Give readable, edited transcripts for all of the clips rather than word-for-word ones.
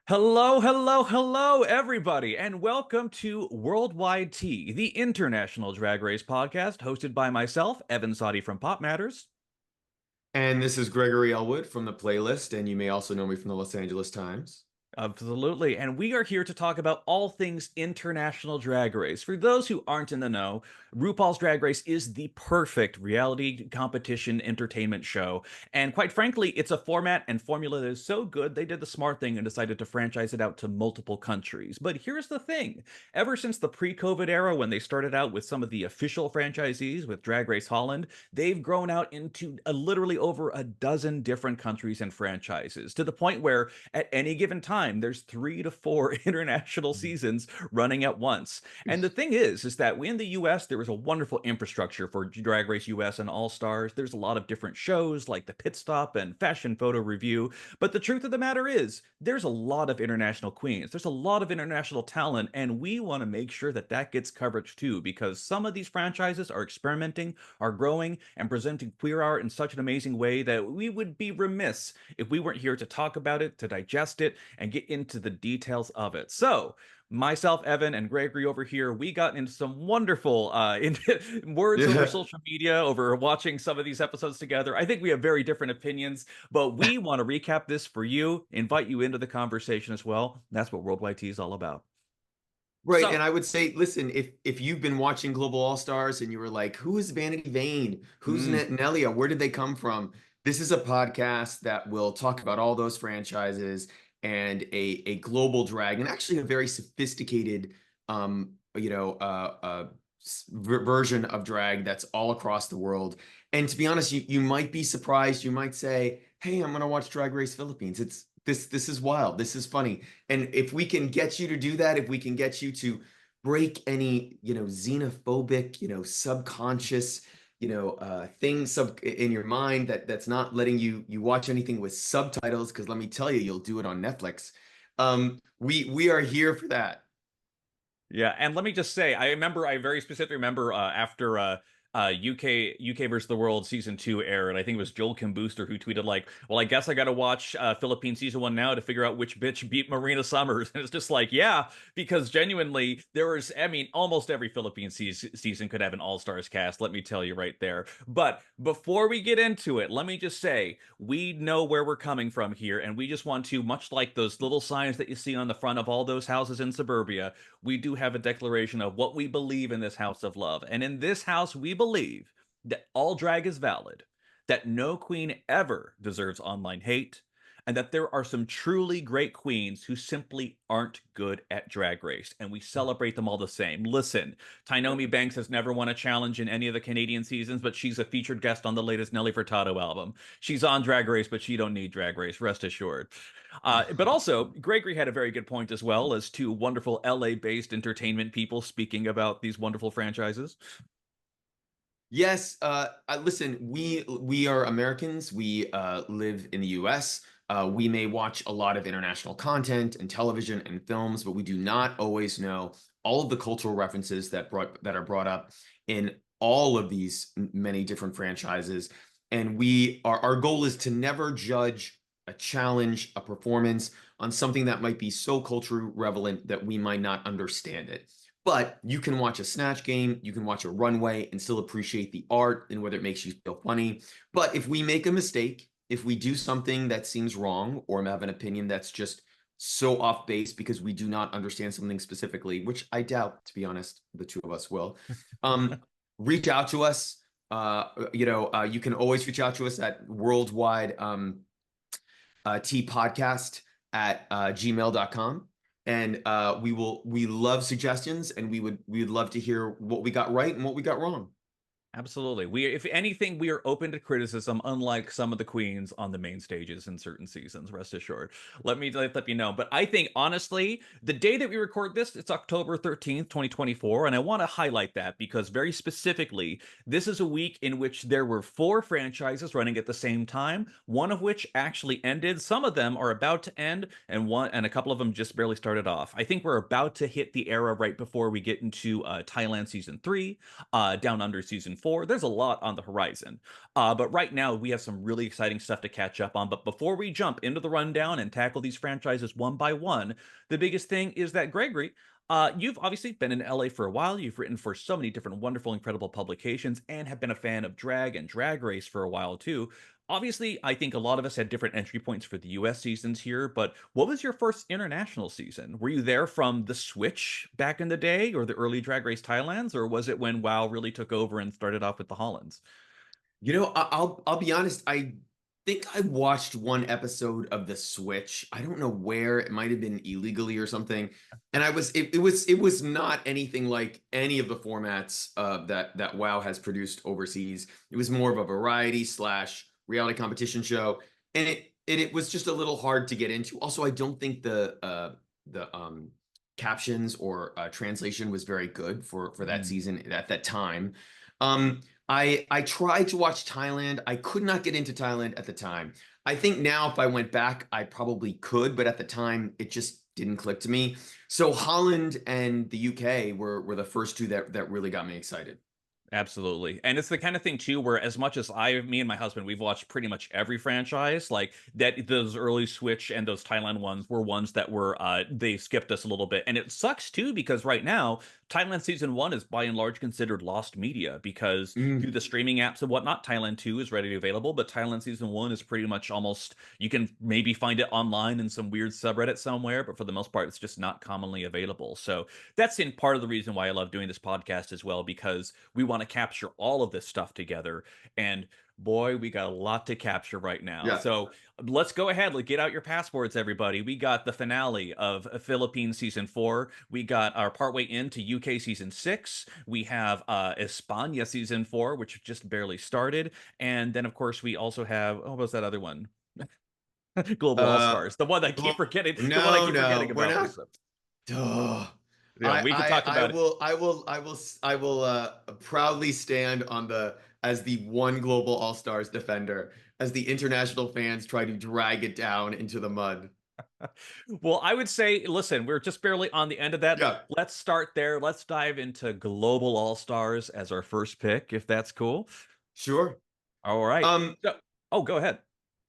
Hello, hello, hello, everybody, and welcome to Worldwide Tea, the international drag race podcast hosted by myself, Evan Sawdey from Pop Matters. And this is Gregory Ellwood from the playlist, and you may also know me from the Los Angeles Times. Absolutely. And we are here to talk about all things international drag race. For those who aren't in the know, RuPaul's Drag Race is the perfect reality competition entertainment show. And quite frankly, it's a format and formula that is so good, they did the smart thing and decided to franchise it out to multiple countries. But here's the thing. Ever since the pre-COVID era, when they started out with some of the official franchisees with Drag Race Holland, they've grown out into literally over a dozen different countries and franchises, to the point where at any given time, there's 3 to 4 international seasons running at once. And the thing is that in the US, there was a wonderful infrastructure for Drag Race US and All Stars. There's a lot of different shows like the Pit Stop and Fashion Photo Review. But the truth of the matter is, there's a lot of international queens. There's a lot of international talent, and we want to make sure that that gets coverage too, because some of these franchises are experimenting, are growing, and presenting queer art in such an amazing way that we would be remiss if we weren't here to talk about it, to digest it, and get into the details of it. So, myself, Evan, and Gregory over here, we got into some wonderful words over Yeah. social media, over watching some of these episodes together. I think we have very different opinions, but we want to recap this for you, invite you into the conversation as well. That's what Worldwide Tea is all about. Right. And So, I would say, listen, if you've been watching Global All Stars and you were like, who is Vanity Vane? Who's mm, Nelia? Where did they come from? This is a podcast that will talk about all those franchises and a global drag and actually a very sophisticated version of drag that's all across the world. And to be honest, you might be surprised. You might say, hey, I'm gonna watch Drag Race Philippines. This is wild. This is funny. And if we can get you to do that, if we can get you to break any, xenophobic, subconscious, things in your mind that's not letting you watch anything with subtitles, because let me tell you, you'll do it on Netflix. We are here for that. yeah, and let me just say, I very specifically remember after UK versus the World season 2 aired. I think it was Joel Kim Booster who tweeted like, "Well, I guess I got to watch Philippine season 1 now to figure out which bitch beat Marina Summers." And it's just like, yeah, because genuinely there was, I mean, almost every Philippine season could have an All Stars cast. Let me tell you right there. But before we get into it, let me just say we know where we're coming from here, and we just want to, much like those little signs that you see on the front of all those houses in suburbia, we do have a declaration of what we believe in this house of love. And in this house, we believe that all drag is valid, that no queen ever deserves online hate, and that there are some truly great queens who simply aren't good at drag race, and we celebrate them all the same. Listen, Tainomi Banks has never won a challenge in any of the Canadian seasons, but she's a featured guest on the latest Nelly Furtado album. She's on Drag Race, but she don't need Drag Race, rest assured. But also, Gregory had a very good point as well as two wonderful LA-based entertainment people speaking about these wonderful franchises. Yes, listen, we are Americans. We live in the US. We may watch a lot of international content and television and films, but we do not always know all of the cultural references that are brought up in all of these many different franchises. And our goal is to never judge a challenge, a performance on something that might be so culturally relevant that we might not understand it. But you can watch a Snatch Game, you can watch a Runway and still appreciate the art and whether it makes you feel funny. But if we make a mistake, if we do something that seems wrong or have an opinion that's just so off base because we do not understand something specifically, which I doubt, to be honest, the two of us will, reach out to us. You can always reach out to us at worldwide T podcast at gmail.com. And we love suggestions, and we would love to hear what we got right and what we got wrong. Absolutely. If anything, we are open to criticism, unlike some of the queens on the main stages in certain seasons, rest assured. Let you know. But I think, honestly, the day that we record this, it's October 13th, 2024. And I want to highlight that because very specifically, this is a week in which there were 4 franchises running at the same time, one of which actually ended. Some of them are about to end, and a couple of them just barely started off. I think we're about to hit the era right before we get into Thailand season 3, Down Under season 4, 4. There's a lot on the horizon. But right now, we have some really exciting stuff to catch up on. But before we jump into the rundown and tackle these franchises one by one, the biggest thing is that Gregory, you've obviously been in LA for a while. You've written for so many different wonderful, incredible publications and have been a fan of drag and drag race for a while too. Obviously, I think a lot of us had different entry points for the US seasons here, but what was your first international season? Were you there from the Switch back in the day or the early Drag Race Thailands, or was it when WoW really took over and started off with the Hollands? You know, I'll be honest. I think I watched one episode of The Switch. I don't know where. It might have been illegally or something. And it was not anything like any of the formats that WoW has produced overseas. It was more of a variety slash reality competition show, and it was just a little hard to get into. Also, I don't think the captions or translation was very good for that Mm. season at that time. Um, I tried to watch Thailand. I could not get into Thailand at the time. I think now if I went back, I probably could, but at the time it just didn't click to me. So Holland and the UK were the first two that really got me excited. Absolutely. And it's the kind of thing too where as much as me and my husband, we've watched pretty much every franchise, like that those early Switch and those Thailand ones were ones that were they skipped us a little bit. And it sucks too because right now Thailand season 1 is by and large considered lost media because through Mm, the streaming apps and whatnot, Thailand 2 is readily available, but Thailand season 1 is pretty much almost you can maybe find it online in some weird subreddit somewhere, but for the most part it's just not commonly available. So that's in part of the reason why I love doing this podcast as well, because we want to capture all of this stuff together. And boy, we got a lot to capture right now. yeah. So let's go ahead. Let's get out your passports, everybody. We got the finale of Philippines season 4. We got our partway into UK season 6. We have España season 4, which just barely started. And then, of course, we also have, oh, what was that other one? Global All Uh, Stars. The one I keep well, forgetting, the one I no, keep forgetting no, we're about for not. some. Duh. Yeah, we could talk I about it. will proudly stand on the as the one global all-stars defender as the international fans try to drag it down into the mud. Well, I would say, listen, we're just barely on the end of that. Yeah, Let's start there. Let's dive into Global All Stars as our first pick, if that's cool. sure. All right. Um, So, oh, go ahead.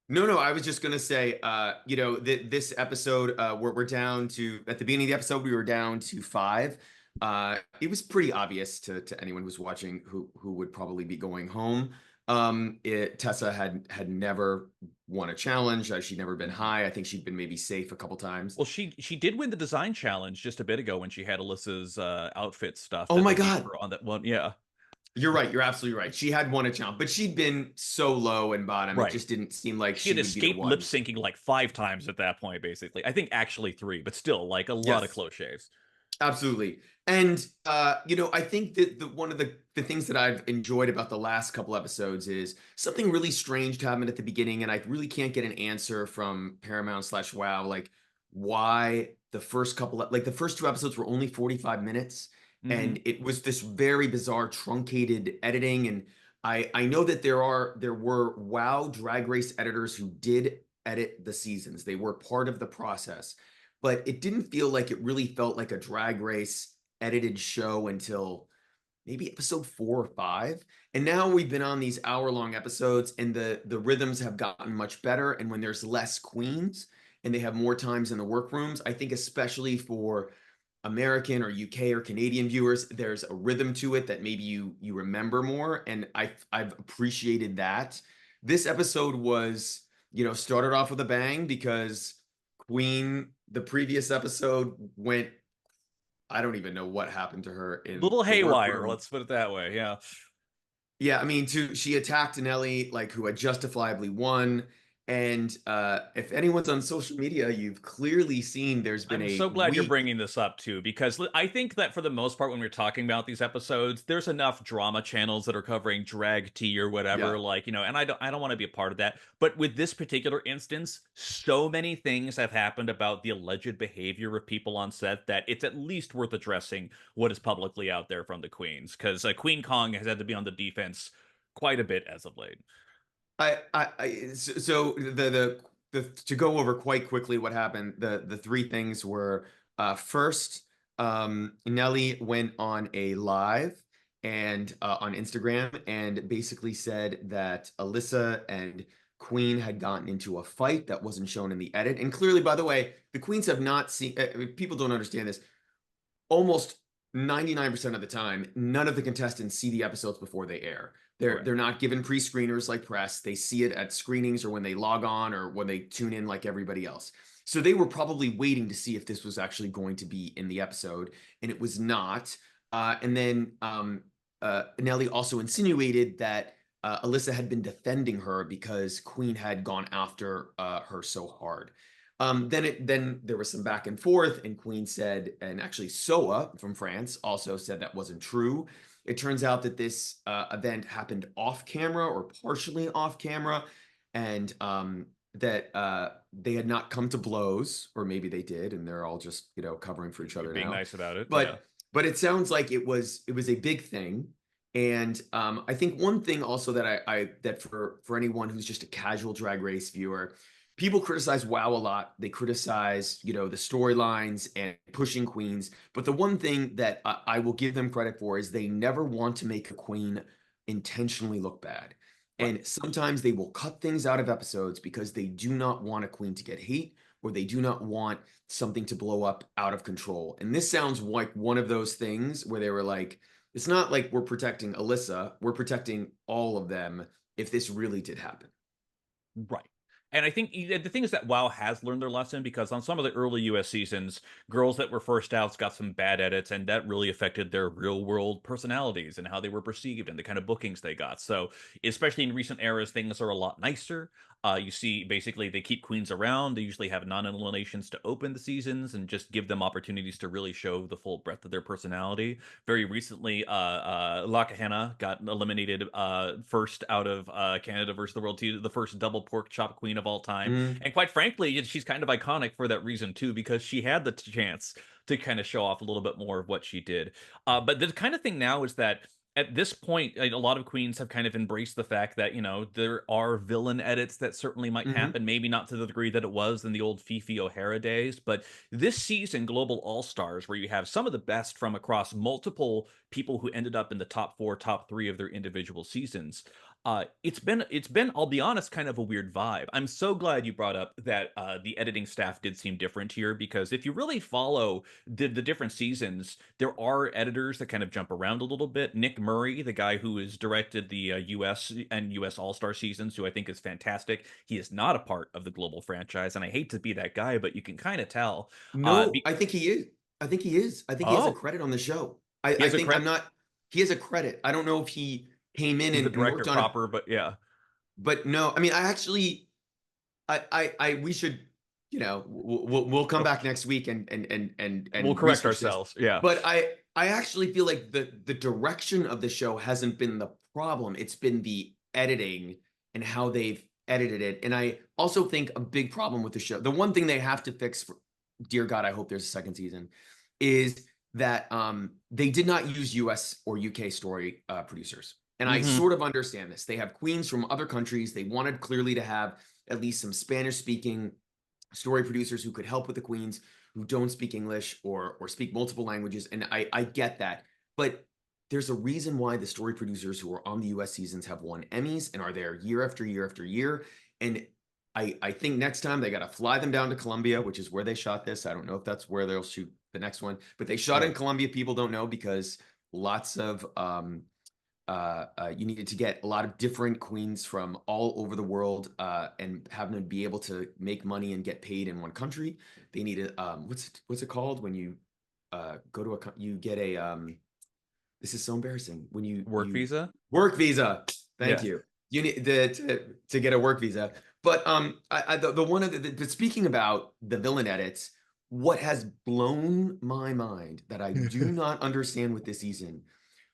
no, I was just gonna say, th this episode, we're down to at the beginning of the episode, we were down to five. It was pretty obvious to anyone who's watching who would probably be going home. Tessa had never won a challenge. She'd never been high. I think she'd been maybe safe a couple times. Well, she did win the design challenge just a bit ago when she had Alyssa's outfit stuff Oh that my they gave God. her on that one. Yeah, You're right. You're absolutely right. She had won a challenge, but she'd been so low and bottom. It right. just didn't seem like She she had would be the escaped lip one. syncing like 5 times at that point, basically. I think actually 3, but still, like a lot of Yes. close shaves. Absolutely. And I think that one of the things that I've enjoyed about the last couple episodes is something really strange happened at the beginning, and I really can't get an answer from Paramount slash Wow, like why the first couple like the first two episodes were only 45 minutes, Hmm. and it was this very bizarre truncated editing. And I know that there were Wow Drag Race editors who did edit the seasons. They were part of the process, but it didn't feel like it really felt like a drag race edited show until maybe episode 4 or 5. And now we've been on these hour-long episodes, and the rhythms have gotten much better. And when there's less queens and they have more times in the workrooms, I think especially for American or UK or Canadian viewers, there's a rhythm to it that maybe you remember more. And I've appreciated that. This episode was, started off with a bang because Queen, the previous episode went, I don't even know what happened to her in Little the haywire, workroom. let's put it that way. Yeah. Yeah, I mean, she attacked Nelly, like who had justifiably won. And if anyone's on social media, you've clearly seen there's been I'm a so glad you're week. bringing this up too, because I think that for the most part, when we're talking about these episodes, there's enough drama channels that are covering drag tea or whatever, Yeah, like, and I don't want to be a part of that. But with this particular instance, so many things have happened about the alleged behavior of people on set that it's at least worth addressing what is publicly out there from the queens, because Queen Kong has had to be on the defense quite a bit as of late. so the to go over quite quickly what happened, the three things were, first, Nelly went on a live and on Instagram, and basically said that Alyssa and Queen had gotten into a fight that wasn't shown in the edit. And clearly, by the way, the Queens have not seen, people don't understand this. Almost 99% of the time, none of the contestants see the episodes before they air. They're Correct. not given pre-screeners like press. They see it at screenings or when they log on or when they tune in like everybody else. So they were probably waiting to see if this was actually going to be in the episode, and it was not. And then Nelly also insinuated that Alyssa had been defending her because Queen had gone after her so hard. Then there was some back and forth, and Queen said, and actually Soa from France also said that wasn't true. It turns out that this event happened off camera or partially off camera, and that they had not come to blows, or maybe they did, and they're all just covering for each You're other being now. nice about it. Yeah. But it sounds like it was a big thing. And I think one thing also that that for anyone who's just a casual Drag Race viewer, people criticize WoW a lot. They criticize, the storylines and pushing queens. But the one thing that I will give them credit for is they never want to make a queen intentionally look bad. Right. And sometimes they will cut things out of episodes because they do not want a queen to get hate, or they do not want something to blow up out of control. And this sounds like one of those things where they were like, it's not like we're protecting Alyssa, we're protecting all of them if this really did happen. Right. And I think the thing is that WoW has learned their lesson, because on some of the early US seasons, girls that were first outs got some bad edits, and that really affected their real world personalities and how they were perceived and the kind of bookings they got. So, especially in recent eras, things are a lot nicer. You see, basically, they keep queens around. They usually have non-eliminations to open the seasons and just give them opportunities to really show the full breadth of their personality. Very recently, Lakahana got eliminated first out of Canada versus the World Team, the first double pork chop queen of all time. Mm. And quite frankly, she's kind of iconic for that reason too, because she had the chance to kind of show off a little bit more of what she did. But the kind of thing now is that at this point, a lot of queens have kind of embraced the fact that, there are villain edits that certainly might Hmm. happen, maybe not to the degree that it was in the old Fifi O'Hara days, but this season, Global All Stars, where you have some of the best from across multiple people who ended up in the top 4, top 3 of their individual seasons. It's been, I'll be honest, kind of a weird vibe. I'm so glad you brought up that the editing staff did seem different here, because if you really follow the different seasons, there are editors that kind of jump around a little bit. Nick Murray, the guy who has directed the US and US All Star seasons, who I think is fantastic, he is not a part of the global franchise, and I hate to be that guy, but you can kind of tell. No, Be I think he is. I think he is. I think he has a Oh, credit on the show. I, he I has a think I'm credit. not, he has a credit. I don't know if he came in He's the and director worked on it, proper, but yeah, but no, I mean, I actually, we should, we'll come oh, back next week we'll and correct research this. ourselves. Yeah. But I actually feel like the direction of the show hasn't been the problem. It's been the editing and how they've edited it. And I also think a big problem with the show, the one thing they have to fix, dear God, I hope there's a second season, is that they did not use US or UK story producers. And I Hmm. sort of understand this. They have queens from other countries. They wanted clearly to have at least some Spanish speaking story producers who could help with the queens who don't speak English or speak multiple languages. And I get that. But there's a reason why the story producers who are on the US seasons have won Emmys and are there year after year after year. And I think next time they got to fly them down to Colombia, which is where they shot this. I don't know if that's where they'll shoot the next one, but they shot in Right. Colombia. People don't know because lots of you needed to get a lot of different queens from all over the world and have them be able to make money and get paid in one country. They needed what's it called when you go to you get a this is so embarrassing when Work you visa. work visa. Thank Yeah. you. You need to get a work visa. But the one of but speaking about the villain edits, what has blown my mind that I do not understand with this season,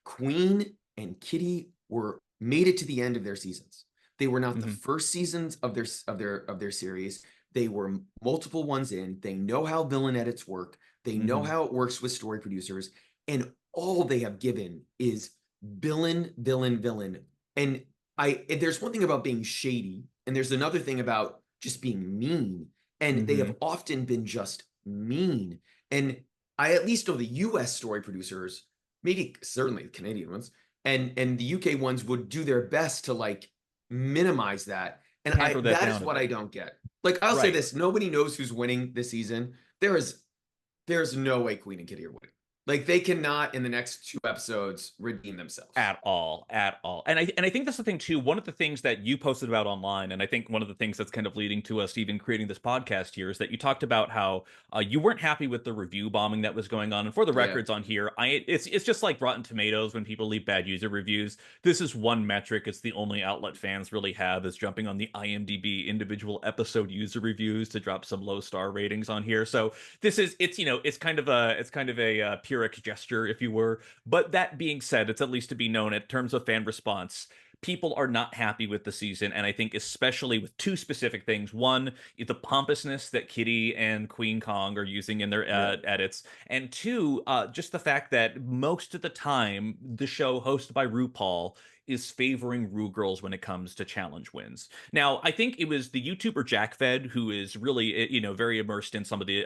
Queen and Kitty were made it to the end of their seasons. They were not the Hmm. first seasons of their series. They were multiple ones in. They know how villain edits work. They know Hmm. how it works with story producers, and all they have given is villain, villain, villain. And there's one thing about being shady, and there's another thing about just being mean. And they Hmm. have often been just mean. And I at least know the US story producers maybe certainly Canadian ones, and the UK ones would do their best to like minimize that. And Tamper that that is down a what I bit. don't get. Like I'll say Right. this, nobody knows who's winning this season. There's no way Queen and Kitty are winning. Like they cannot in the next 2 episodes redeem themselves. At all. And I think that's the thing too. One of the things that you posted about online, and I think one of the things that's kind of leading to us even creating this podcast here, is that you talked about how you weren't happy with the review bombing that was going on. And for the Yeah. records on here, it's just like Rotten Tomatoes when people leave bad user reviews. This is one metric. It's the only outlet fans really have is jumping on the IMDb individual episode user reviews to drop some low star ratings on here. So this is it's kind of a Pyrrhic gesture, if you were. But that being said, it's at least to be known in terms of fan response. People are not happy with the season, and I think especially with two specific things. One, the pompousness that Kitty and Queen Kong are using in their Yeah. edits, and two, just the fact that most of the time the show hosted by RuPaul is favoring Ru girls when it comes to challenge wins. Now, I think it was the YouTuber JackFed who is really, very immersed in some of the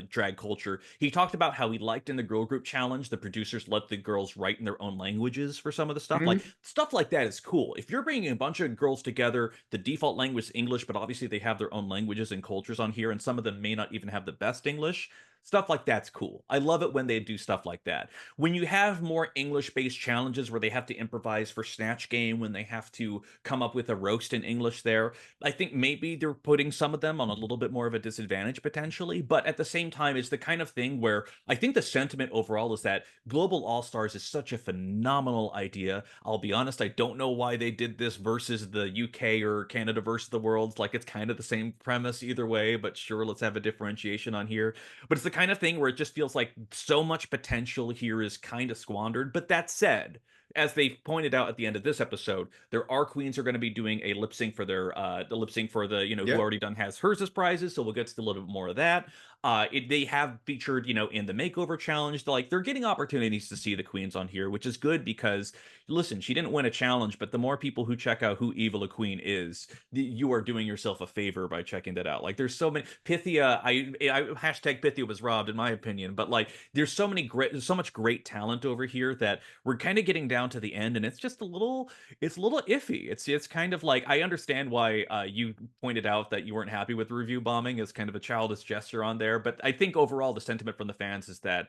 drag culture. He talked about how he liked in the girl group challenge, the producers let the girls write in their own languages for some of the stuff. Like, Mhm. stuff like that is cool. If you're bringing a bunch of girls together, the default language is English, but obviously they have their own languages and cultures on here, and some of them may not even have the best English. Stuff like that's cool. I love it when they do stuff like that. When you have more English-based challenges where they have to improvise for Snatch Game, when they have to come up with a roast in English there, I think maybe they're putting some of them on a little bit more of a disadvantage potentially. But at the same time, it's the kind of thing where I think the sentiment overall is that Global All Stars is such a phenomenal idea. I'll be honest, I don't know why they did this versus the UK or Canada versus the world. Like it's kind of the same premise either way, but sure, let's have a differentiation on here. But it's the kind of thing where it just feels like so much potential here is kind of squandered. But that said, as they pointed out at the end of this episode, there are queens who are going to be doing a lip sync for their the lip sync for the who Yeah. already done has hers as prizes, so we'll get to a little bit more of that. They have featured in the makeover challenge. Like they're getting opportunities to see the queens on here, which is good because listen, she didn't win a challenge, but the more people who check out who Evil a Queen is, you are doing yourself a favor by checking that out. Like there's so many Pythia. I hashtag Pythia was robbed in my opinion, but like there's so much great talent over here that we're kind of getting down to the end, and it's a little iffy. It's kind of like I understand why you pointed out that you weren't happy with the review bombing as kind of a childish gesture on there, but I think overall the sentiment from the fans is that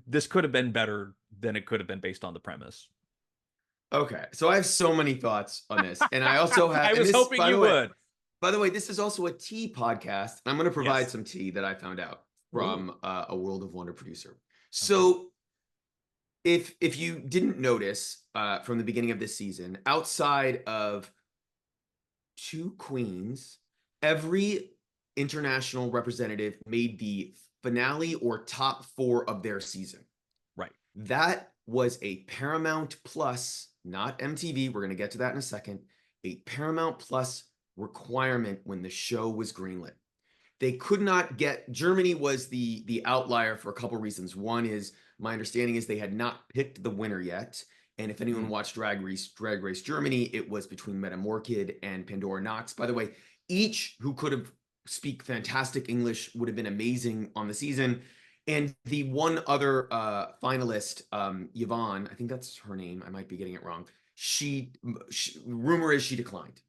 this could have been better than it could have been based on the premise. Okay. So I have so many thoughts on this. And I also have, I and was this, hoping you would. by the way, this is also a tea podcast. I'm going to provide Yes. some tea that I found out Ooh. from a World of Wonder producer. Okay. So if you didn't notice from the beginning of this season, outside of two queens, every international representative made the finale or top 4 of their season. Right. That was a Paramount Plus, not MTV. We're going to get to that in a second. A Paramount Plus requirement when the show was greenlit. They could not get Germany was the outlier for a couple reasons. One is my understanding is they had not picked the winner yet. And if anyone Mm. watched Drag Race Germany, it was between Metamorkid and Pandora Knox. By the way, each who could have speak fantastic English would have been amazing on the season. And the one other finalist, Yvonne, I think that's her name. I might be getting it wrong. Rumor is she declined.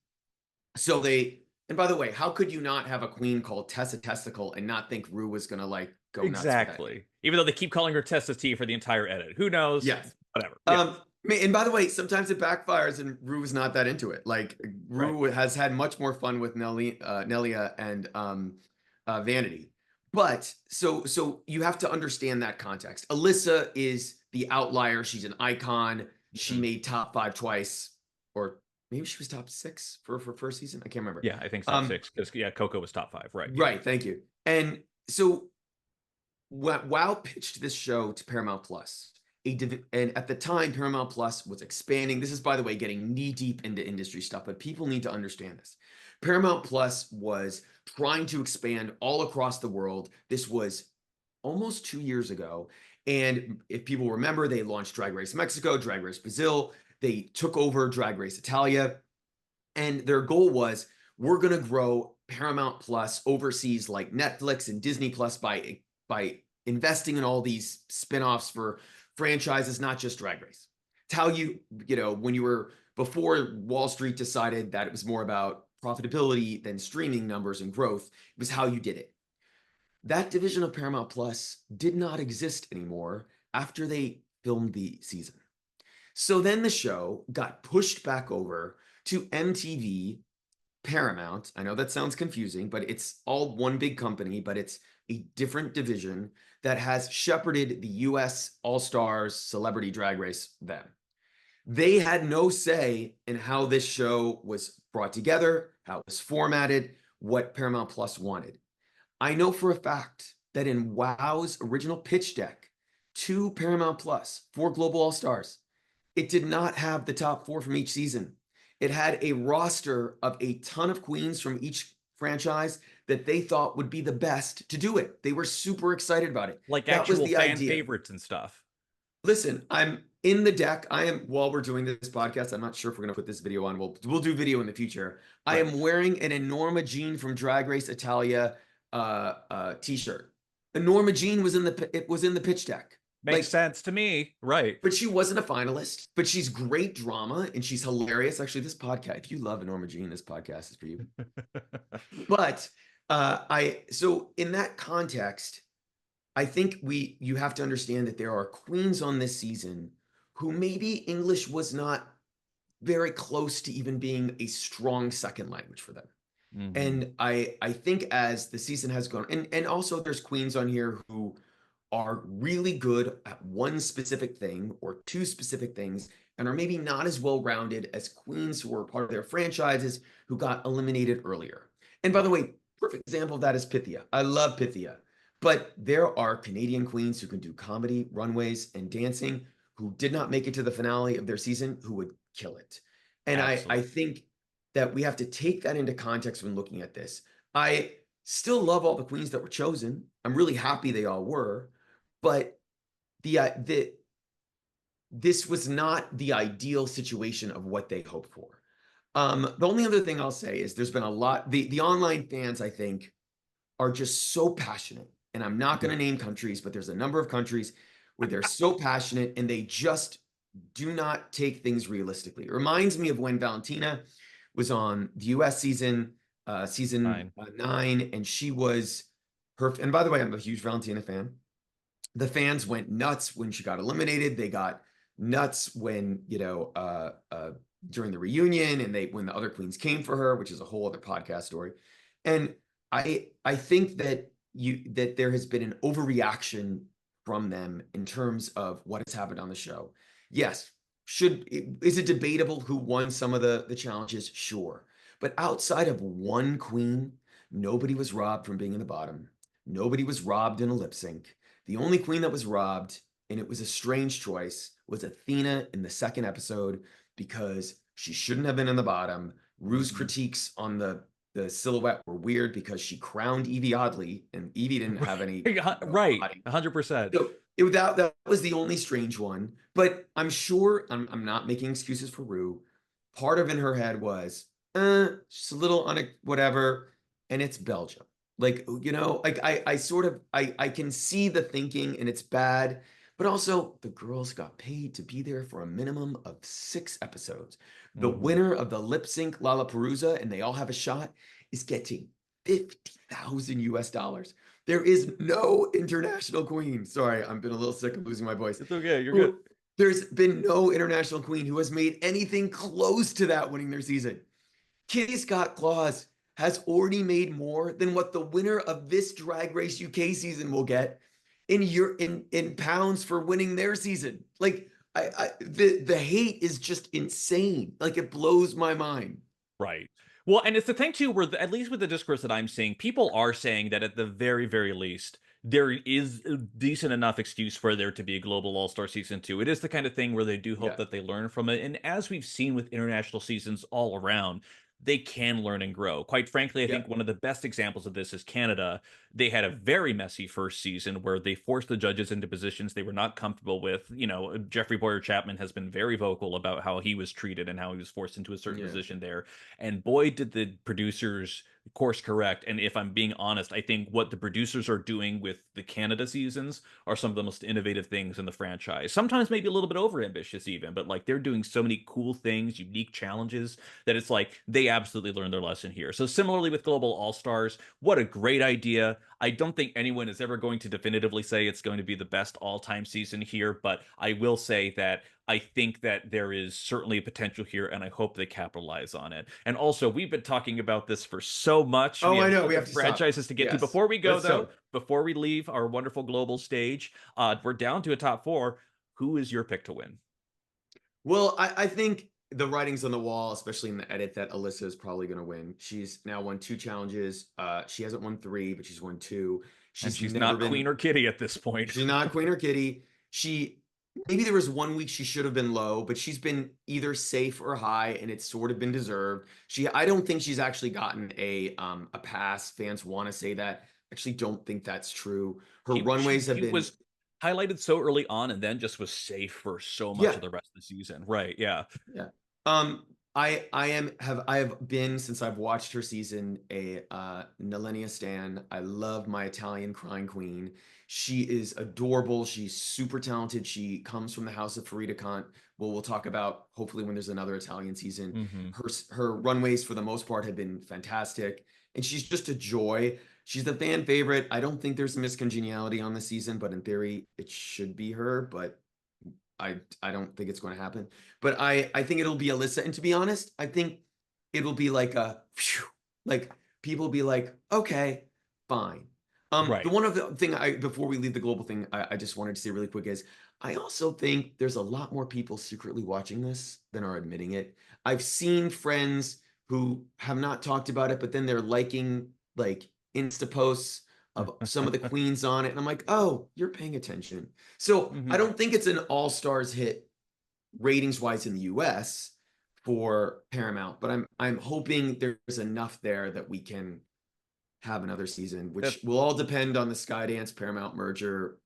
So they, and by the way, how could you not have a queen called Tessa Testicle and not think Rue was gonna like go nuts with that name? Exactly. Even though they keep calling her Tessa T for the entire edit. Who knows? Yes. Whatever. Yeah. And by the way, sometimes it backfires and Rue is not that into it. Like Right. Rue has had much more fun with Nelia and Vanity. But so you have to understand that context. Alyssa is the outlier. She's an icon. She Mhm. made top 5 twice, or maybe she was top 6 for first season. I can't remember. Yeah, I think top six because yeah, Coco was top five. Right. Yeah. Right. Thank you. And so WoW pitched this show to Paramount Plus. And at the time, Paramount Plus was expanding. This is, by the way, getting knee deep into industry stuff, but people need to understand this. Paramount Plus was trying to expand all across the world. This was almost 2 years ago. And if people remember, they launched Drag Race Mexico, Drag Race Brazil. They took over Drag Race Italia. And their goal was, we're going to grow Paramount Plus overseas like Netflix and Disney Plus by investing in all these spinoffs franchises, not just Drag Race. It's how you know, when you were before Wall Street decided that it was more about profitability than streaming numbers and growth, it was how you did it. That division of Paramount Plus did not exist anymore after they filmed the season. So then the show got pushed back over to MTV Paramount. I know that sounds confusing, but it's all one big company, but it's a different division that has shepherded the US All Stars Celebrity Drag Race then. They had no say in how this show was brought together, how it was formatted, what Paramount Plus wanted. I know for a fact that in WoW's original pitch deck to Paramount Plus for Global All Stars, it did not have the top 4 from each season. It had a roster of a ton of queens from each franchise that they thought would be the best to do it. They were super excited about it. Like That was actual the fan idea. favorites and stuff. Listen, I'm in the deck. I am, while we're doing this podcast, I'm not sure if we're going to put this video on. We'll do video in the future. I Right. am wearing an Enorma Jean from Drag Race Italia t-shirt. Enorma Jean was in the pitch deck. Makes Like, sense to me. Right. but she wasn't a finalist, but she's great drama and she's hilarious. Actually, this podcast, if you love Enorma Jean, this podcast is for you. But so in that context, I think you have to understand that there are queens on this season who maybe English was not very close to even being a strong second language for them. Mhm. And I think as the season has gone, and also there's queens on here who are really good at one specific thing or two specific things and are maybe not as well rounded as queens who were part of their franchises who got eliminated earlier. And by the way, perfect example of that is Pythia. I love Pythia, but there are Canadian queens who can do comedy, runways, and dancing who did not make it to the finale of their season who would kill it. And I Absolutely. think that we have to take that into context when looking at this. I still love all the queens that were chosen. I'm really happy they all were, but this was not the ideal situation of what they hoped for. The only other thing I'll say is there's been a lot. The online fans, I think, are just so passionate. And I'm not going to name countries, but there's a number of countries where they're so passionate and they just do not take things realistically. It reminds me of when Valentina was on the US season, season 9, and she was her. And by the way, I'm a huge Valentina fan. The fans went nuts when she got eliminated. They got nuts when, during the reunion and when the other queens came for her, which is a whole other podcast story. And I think that there has been an overreaction from them in terms of what has happened on the show. Yes, is it debatable who won some of the challenges? Sure. But outside of one queen, nobody was robbed from being in the bottom. Nobody was robbed in a lip sync. The only queen that was robbed, and it was a strange choice, was Athena in the second episode because she shouldn't have been in the bottom. Rue's critiques on the silhouette were weird because she crowned Evie oddly, and Evie didn't have any Right. body. 100%. So that was the only strange one. But I'm sure I'm not making excuses for Rue. Part of in her head was, just a little whatever, and it's Belgium. Like, like I sort of I can see the thinking and it's bad, but also the girls got paid to be there for a minimum of 6 episodes. The winner of the lip sync Lollapalooza, and they all have a shot, is getting $50,000. There is no international queen. Sorry, I've been a little sick of losing my voice. It's okay. You're good. There's been no international queen who has made anything close to that winning their season. Kitty Scott Claus has already made more than what the winner of this Drag Race UK season will get in pounds for winning their season. Like the hate is just insane. Like it blows my mind. Right. Well, and it's the thing too, where at least with the discourse that I'm seeing, people are saying that at the very, very least, there is a decent enough excuse for there to be a global all-star season 2. It is the kind of thing where they do hope that they learn from it. And as we've seen with international seasons all around, they can learn and grow. Quite frankly, I think one of the best examples of this is Canada. They had a very messy first season where they forced the judges into positions they were not comfortable with. Jeffrey Boyer Chapman has been very vocal about how he was treated and how he was forced into a certain Yeah. position there. And boy, did the producers course correct. And if I'm being honest, I think what the producers are doing with the Canada seasons are some of the most innovative things in the franchise. Sometimes maybe a little bit over ambitious even, but like they're doing so many cool things, unique challenges that it's like they absolutely learned their lesson here. So similarly with Global All Stars, what a great idea. I don't think anyone is ever going to definitively say it's going to be the best all-time season here, but I will say that I think that there is certainly a potential here, and I hope they capitalize on it. And also, we've been talking about this for so much. We Oh, I have know. We other have to stop. franchises to get to. Yes. Before we go, Let's though, go. before we leave our wonderful global stage, we're down to a top four. Who is your pick to win? Well, I think the writing's on the wall, especially in the edit, that Alyssa is probably going to win. She's now won 2 challenges. She hasn't won 3, but she's won 2. And She's she's never not been. Queen or Kitty at this point. She's not Queen or Kitty. She maybe there was 1 week she should have been low, but she's been either safe or high, and it's sort of been deserved. I don't think she's actually gotten a pass. Fans want to say that. Actually, don't think that's true. Her runways have She been. was highlighted so early on and then just was safe for so much Yeah. of the rest of the season. Right. Yeah. Yeah. I have been, since I've watched her season, a Nalenia stan. I love my Italian crying queen. She is adorable. She's super talented. She comes from the house of Farida Kant. We'll talk about hopefully when there's another Italian season. Hmm. Her runways for the most part have been fantastic, and she's just a joy. She's the fan favorite. I don't think there's a miscongeniality on the season, but in theory, it should be her. But I don't think it's going to happen. But I think it'll be Alyssa. And to be honest, I think it'll be like phew, like people will be like, okay, fine. The Right. one other thing before we leave the global thing, I just wanted to say really quick is I also think there's a lot more people secretly watching this than are admitting it. I've seen friends who have not talked about it, but then they're liking like Insta posts of some of the queens on it. And I'm like, oh, you're paying attention. So I Hmm. don't think it's an all-stars hit ratings wise in the US for Paramount, but I'm hoping there's enough there that we can have another season, which That's will all depend on the Skydance Paramount merger,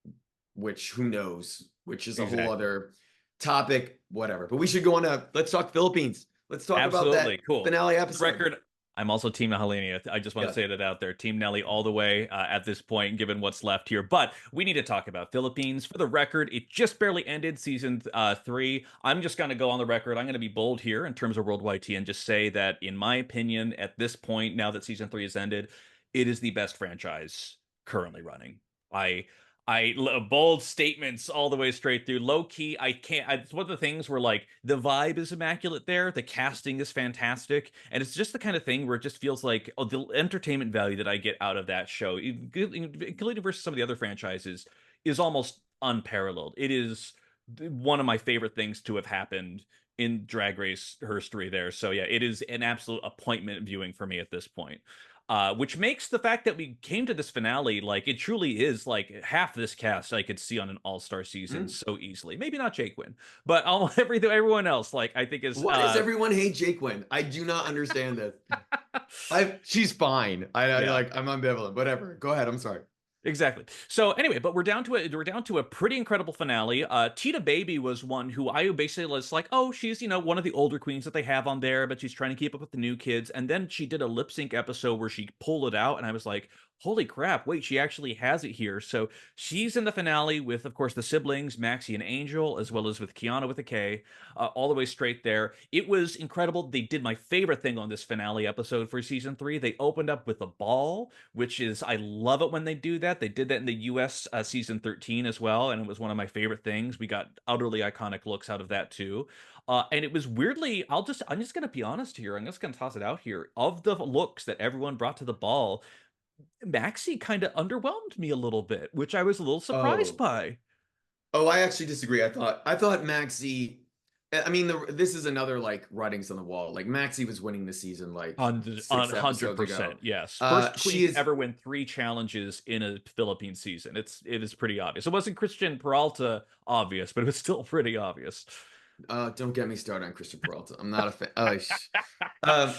which who knows, which is a whole exactly. other topic, whatever. But we should go on to let's talk Philippines. Let's talk about Absolutely. that Cool. finale For the episode. record, I'm also Team Helenia. I just want to Yeah. say that out there. Team Nelly all the way at this point, given what's left here. But we need to talk about Philippines. For the record, it just barely ended season 3. I'm just going to go on the record. I'm going to be bold here in terms of worldwide T and just say that, in my opinion, at this point, now that season 3 has ended, it is the best franchise currently running. I bold statements all the way straight through. Low key, I can't. It's one of the things where like the vibe is immaculate there, the casting is fantastic, and it's just the kind of thing where it just feels like the entertainment value that I get out of that show, including versus some of the other franchises, is almost unparalleled. It is one of my favorite things to have happened in Drag Race history there. So yeah, it is an absolute appointment viewing for me at this point. Which makes the fact that we came to this finale like it truly is like half this cast I could see on an all-star season Mm. so easily. Maybe not Jake Wynn, but everyone else like I think is Why does everyone hate Jake Wynn? I do not understand this. She's fine. I yeah. like I'm ambivalent. Whatever. Go ahead. I'm sorry. Exactly. So anyway, but we're down to a pretty incredible finale. Tita Baby was one who I basically was like, oh, she's one of the older queens that they have on there, but she's trying to keep up with the new kids. And then she did a lip sync episode where she pulled it out, and I was like, holy crap! Wait, she actually has it here. So she's in the finale with, of course, the siblings Maxie and Angel, as well as with Kiana with a K, all the way straight there. It was incredible. They did my favorite thing on this finale episode for season 3. They opened up with a ball, which is I love it when they do that. They did that in the US season 13 as well, and it was one of my favorite things. We got utterly iconic looks out of that too. And it was weirdly, I'm just gonna be honest here. I'm just gonna toss it out here. Of the looks that everyone brought to the ball, Maxie kind of underwhelmed me a little bit, which I was a little surprised Oh. by. Oh, I actually disagree. I thought Maxi. I mean, this is another like writings on the wall. Like Maxi was winning the season like On six episodes 100%, ago. yes. First She queen to is. ever win 3 challenges in a Philippine season. It is pretty obvious. It wasn't Christian Peralta obvious, but it was still pretty obvious. Don't get me started on Christian Peralta. I'm not a fan. Um,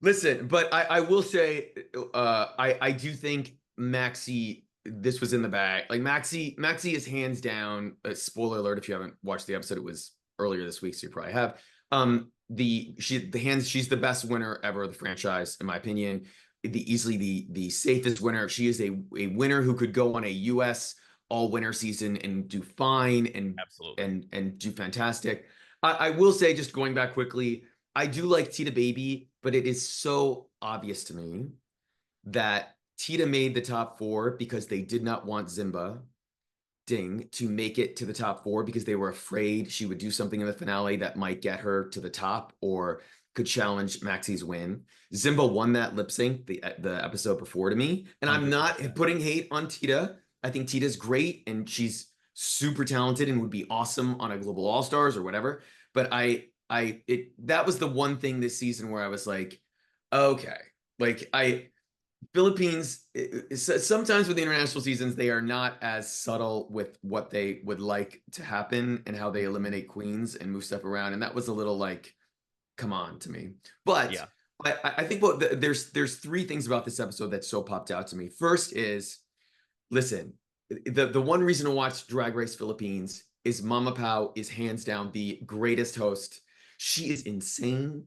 Listen, but I will say, I do think Maxi, this was in the bag. Like Maxi is hands down. Spoiler alert! If you haven't watched the episode, it was earlier this week, so you probably have. She's the best winner ever of the franchise, in my opinion. Easily the safest winner. She is a winner who could go on a U.S. all winter season and do fine Absolutely. and do fantastic. I will say, just going back quickly, I do like Tita Baby, but it is so obvious to me that Tita made the top four because they did not want Zimba Ding to make it to the top four because they were afraid she would do something in the finale that might get her to the top or could challenge Maxi's win. Zimba won that lip sync the episode before to me, and I'm not 100%. putting hate on Tita. I think Tita's great and she's super talented and would be awesome on a Global All Stars or whatever. But that was the one thing this season where I was like, okay, like Philippines, sometimes with the international seasons, they are not as subtle with what they would like to happen and how they eliminate queens and move stuff around. And that was a little like, come on to me. But Yeah. I think there's three things about this episode that so popped out to me. First is, listen, the one reason to watch Drag Race Philippines is Mama Pao is hands down the greatest host. She is insane.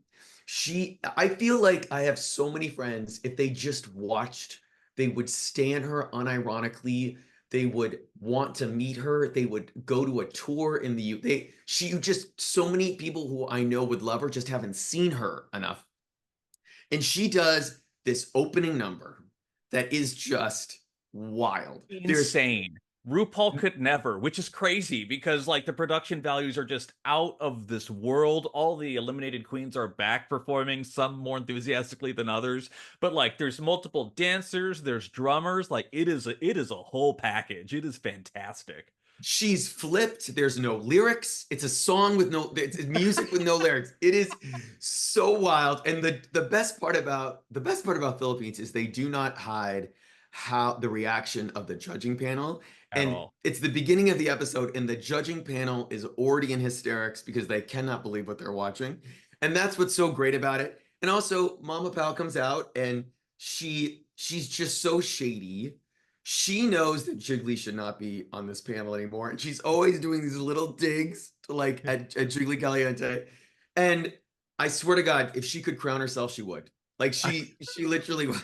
I feel like I have so many friends, if they just watched, they would stan her unironically. They would want to meet her. They would go to a tour in the she just so many people who I know would love her just haven't seen her enough. And she does this opening number that is just wild. There's Insane. RuPaul could never, which is crazy because like the production values are just out of this world. All the eliminated queens are back performing, some more enthusiastically than others. But like there's multiple dancers, there's drummers, like it is a whole package. It is fantastic. She's flipped. There's no lyrics. It's a song with it's music with no lyrics. It is so wild. And the best part about Philippines is they do not hide how the reaction of the judging panel. At And all. it's the beginning of the episode, and the judging panel is already in hysterics because they cannot believe what they're watching. And that's what's so great about it. And also, Mama Pao comes out and she's just so shady. She knows that Jiggly should not be on this panel anymore. And she's always doing these little digs to like at Jiggly Caliente. And I swear to God, if she could crown herself, she would. Like she literally would.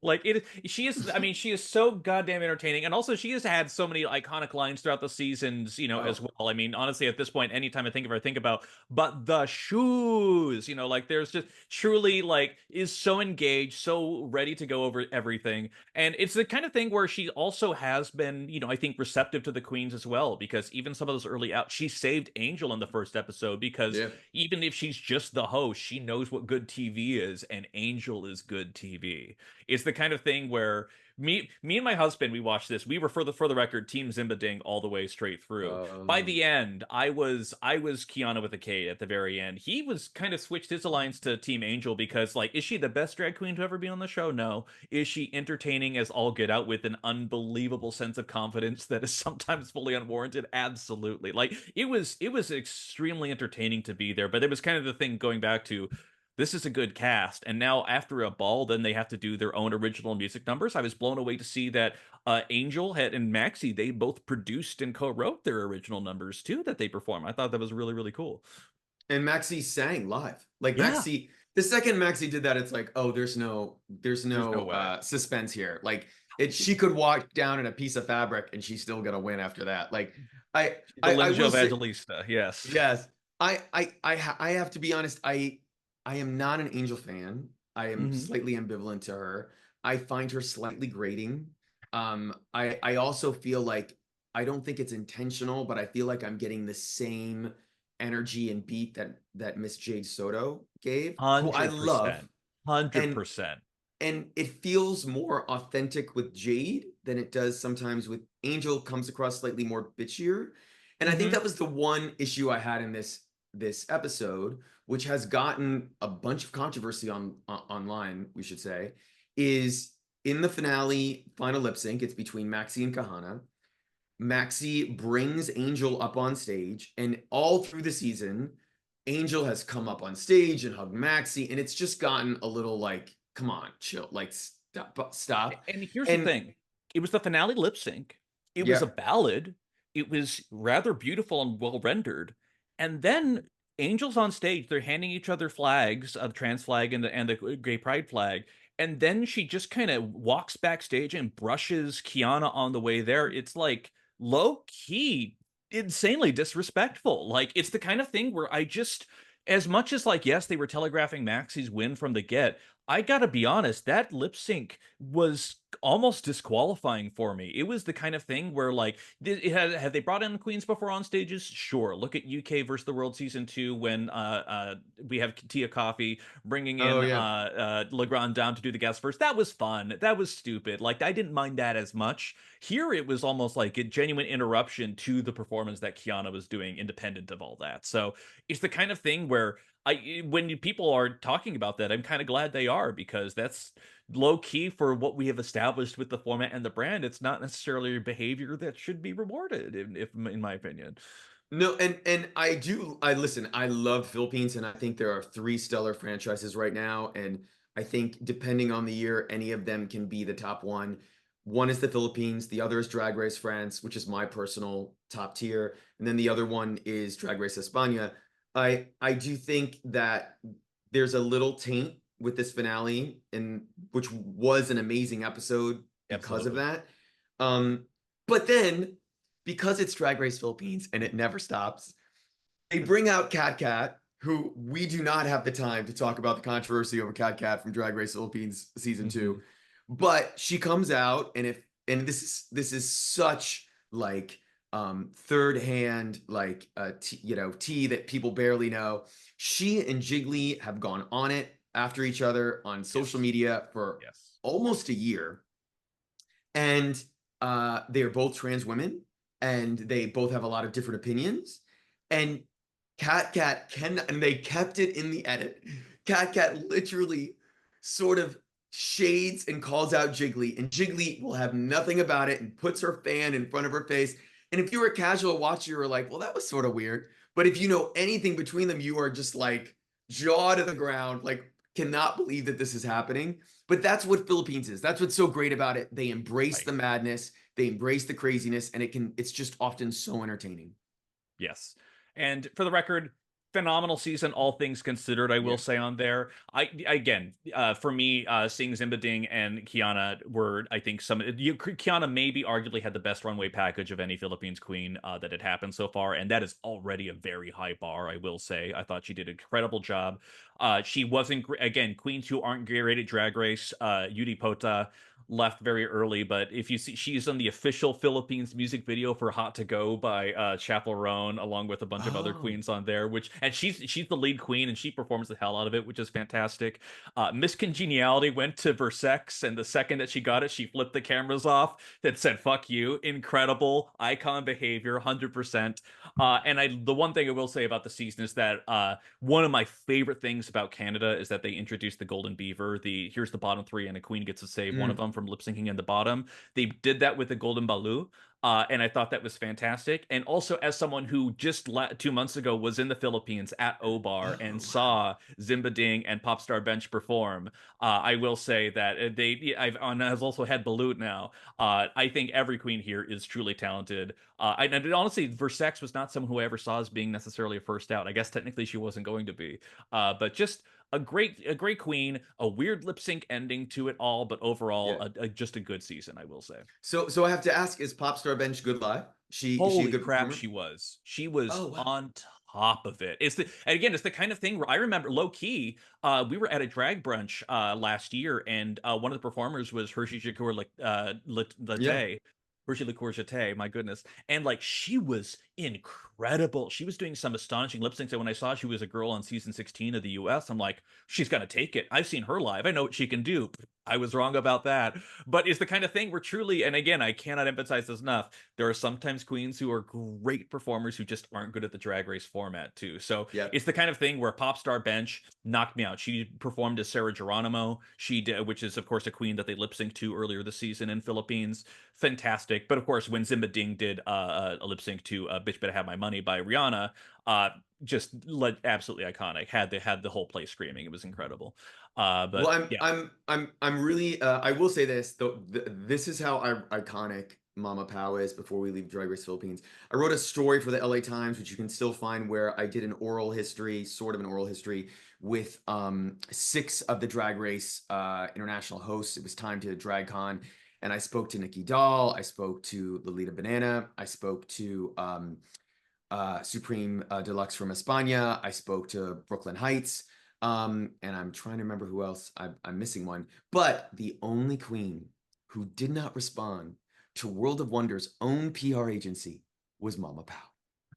Like it, she is. I mean, she is so goddamn entertaining, and also she has had so many iconic lines throughout the seasons, as Oh, well. I mean, honestly, at this point, anytime I think of her, I think about, but the shoes, like there's just truly like is so engaged, so ready to go over everything, and it's the kind of thing where she also has been, I think receptive to the queens as well, because even some of those early out, she saved Angel in the first episode because yeah. even if she's just the host, she knows what good TV is, and Angel is good TV. It's the kind of thing where me and my husband, we watched this. We were for the record Team Zimba Ding all the way straight through. By Um, the end, I was Kiana with a K at the very end. He was kind of switched his alliance to Team Angel because like, is she the best drag queen to ever be on the show? No. Is she entertaining as all get out with an unbelievable sense of confidence that is sometimes fully unwarranted? Absolutely. Like it was extremely entertaining to be there, but it was kind of the thing going back to this is a good cast. And now after a ball, then they have to do their own original music numbers. I was blown away to see that Angel had, and Maxi, they both produced and co-wrote their original numbers too that they perform. I thought that was really, really cool. and Maxi sang live. Like Yeah, the second Maxi did that, it's like, oh, there's there's no no way. suspense here. Like she could walk down in a piece of fabric and she's still gonna win after that. Like I She's the I Lindsay will say, Evangelista. Yes. yes. I have to be honest. I am not an Angel fan. I am Hmm. slightly ambivalent to her. I find her slightly grating. I also feel like I don't think it's intentional, but I feel like I'm getting the same energy and beat that Miss Jade Soto gave, who I love, 100%. and 100%. it feels more authentic with Jade than it does sometimes with Angel. Comes across slightly more bitchier, and I think Hmm. that was the one issue I had in this episode, which has gotten a bunch of controversy online, we should say, is in the finale final lip sync. It's between Maxi and Kahana. Maxi brings Angel up on stage, and all through the season, Angel has come up on stage and hugged Maxi, and it's just gotten a little like, come on, chill. Like, stop. And here's the And thing. It was the finale lip sync. It was a yeah. ballad. It was rather beautiful and well rendered. And then angels on stage, they're handing each other flags, the trans flag and the gay pride flag. And then she just kind of walks backstage and brushes Kiana on the way there. It's like low key, insanely disrespectful. Like it's the kind of thing where I just, as much as like, yes, they were telegraphing Maxie's win from the get, I gotta be honest, that lip sync was almost disqualifying for me. It was the kind of thing where, like, have they brought in queens before on stages? Sure. Look at UK versus the World Season 2 when we have Tia Coffee bringing Oh in yeah. Legrand down to do the guest first. That was fun. That was stupid. Like, I didn't mind that as much. Here, it was almost like a genuine interruption to the performance that Kiana was doing, independent of all that. So it's the kind of thing where when people are talking about that, I'm kind of glad they are, because that's low key for what we have established with the format and the brand. It's not necessarily a behavior that should be rewarded, if in my opinion. No, and I listen, I love Philippines, and I think there are three stellar franchises right now, and I think depending on the year, any of them can be the top one. One is the Philippines, the other is Drag Race France, which is my personal top tier, and then the other one is Drag Race España. I do think that there's a little taint with this finale, and which was an amazing episode because of Absolutely. that. Um, but then because it's Drag Race Philippines and it never stops, they bring out Cat Cat, who we do not have the time to talk about the controversy over Cat Cat from Drag Race Philippines season Hmm. 2. But she comes out, and this is such like third hand like tea that people barely know. She and Jiggly have gone on it after each other on social Yes. media for Yes. almost a year, and they are both trans women, and they both have a lot of different opinions. And and they kept it in the edit. Cat Cat literally sort of shades and calls out Jiggly, and Jiggly will have nothing about it and puts her fan in front of her face. And if you were a casual watcher, you were like, well, that was sort of weird. But if you know anything between them, you are just like jaw to the ground, like cannot believe that this is happening. But that's what Philippines is. That's what's so great about it. They embrace Right. the madness, they embrace the craziness, and it's just often so entertaining. Yes. And for the record, phenomenal season, all things considered, I will Yeah. say on there. Again, for me, seeing Zimba Ding and Kiana were, I think, Kiana maybe arguably had the best runway package of any Philippines queen that had happened so far, and that is already a very high bar, I will say. I thought she did an incredible job. She wasn't, again, queens who aren't great at Drag Race, Yudi Pota left very early, but if you see, she's on the official Philippines music video for Hot to Go by Chapel Roan, along with a bunch of other Oh. queens on there, and she's the lead queen and she performs the hell out of it, which is fantastic. Miss Congeniality went to Versex, and the second that she got it, she flipped the cameras off that said "fuck you." Incredible icon behavior, 100%. And the one thing I will say about the season is that one of my favorite things about Canada is that they introduced the Golden Beaver. The Here's the bottom three, and a queen gets to save one of Mm. them from lip syncing in the bottom. They did that with the Golden Baloo. And I thought that was fantastic. And also, as someone who just 2 months ago was in the Philippines at O-Bar and Oh, wow. saw Zimba Ding and Popstar Bench perform, I will say that I've also had Balut now. I think every queen here is truly talented. And honestly, Versex was not someone who I ever saw as being necessarily a first out. I guess technically she wasn't going to be, but just a great queen, a weird lip sync ending to it all, but overall, Yeah. just a good season, I will say. So I have to ask, is Popstar Bench good live? Is she a Holy good crap, performer? she was. She was Oh, wow. on top of it. And again, it's the kind of thing where I remember low key, we were at a drag brunch last year, and one of the performers was Hershey Liqueur Yeah. Latte. Hershey Liqueur Latte, my goodness. And like she was incredible. She was doing some astonishing lip syncs. And when I saw she was a girl on season 16 of the US, I'm like, she's gonna take it. I've seen her live. I know what she can do. I was wrong about that. But it's the kind of thing where truly, and again, I cannot emphasize this enough, there are sometimes queens who are great performers who just aren't good at the drag race format too. So Yeah. it's the kind of thing where Popstar Bench knocked me out. She performed as Sarah Geronimo. She did, which is of course a queen that they lip synced to earlier this season in Philippines. Fantastic. But of course, when Zimba Ding did a lip sync to "Bitch Better Have My Money" by Rihanna, uh, just absolutely iconic. Had the whole place screaming. It was incredible. Well, But yeah, I'm really I will say this though, this is how iconic Mama Pow is. Before we leave Drag Race Philippines, I wrote a story for the LA Times, which you can still find, where I did an oral history, sort of an oral history, with 6 of the Drag Race international hosts. It was time to DragCon, and I spoke to Nikki Doll, I spoke to Lolita Banana, I spoke to Supreme Deluxe from España. I spoke to Brooklyn Heights. And I'm trying to remember who else. I'm missing one. But the only queen who did not respond to World of Wonder's own PR agency was Mama Pow.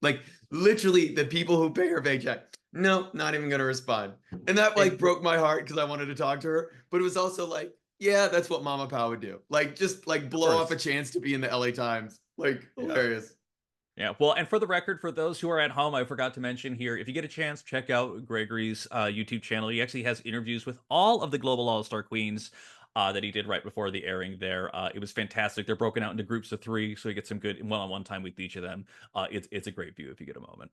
Like literally the people who pay her paycheck. No, not even gonna respond. And that like broke my heart because I wanted to talk to her. But it was also like, yeah, that's what Mama Pow would do. Like just like blow off a chance to be in the LA Times. Like hilarious. Yeah, well, and for the record, for those who are at home, I forgot to mention here, if you get a chance, check out Gregory's YouTube channel. He actually has interviews with all of the Global All-Star Queens that he did right before the airing there. It was fantastic. They're broken out into groups of 3, so you get some good one-on-one time with each of them. It's a great view if you get a moment.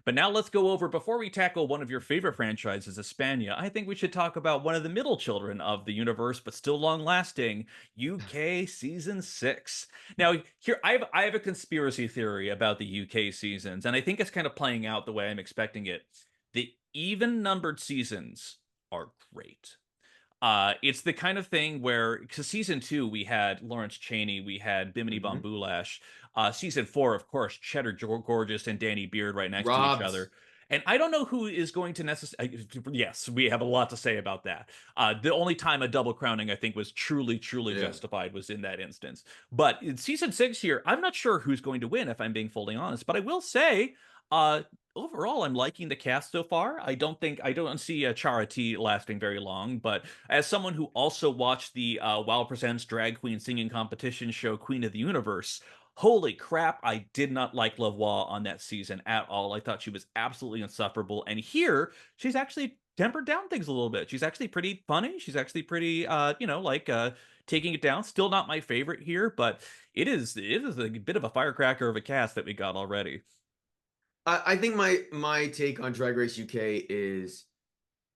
But now let's go over, before we tackle one of your favorite franchises, Espana, I think we should talk about one of the middle children of the universe, but still long-lasting, UK Season 6. Now, here, I have a conspiracy theory about the UK seasons, and I think it's kind of playing out the way I'm expecting it. The even-numbered seasons are great. It's the kind of thing where, because season 2 we had Lawrence Chaney, we had Bimini Bambulash. Season 4, of course, Cheddar Gorgeous and Danny Beard right next to each Robbed. other. And I don't know who is going to necessarily. Yes, we have a lot to say about that. The only time a double crowning I think was truly Yeah. justified was in that instance. But in season 6 here, I'm not sure who's going to win, if I'm being fully honest. But I will say, overall, I'm liking the cast so far. I don't see Charity lasting very long, but as someone who also watched the WoW Presents Drag Queen Singing Competition show Queen of the Universe, holy crap, I did not like Lavoie on that season at all. I thought she was absolutely insufferable. And here, she's actually tempered down things a little bit. She's actually pretty funny. She's actually pretty, taking it down. Still not my favorite here, but it is a bit of a firecracker of a cast that we got already. I think my take on Drag Race UK is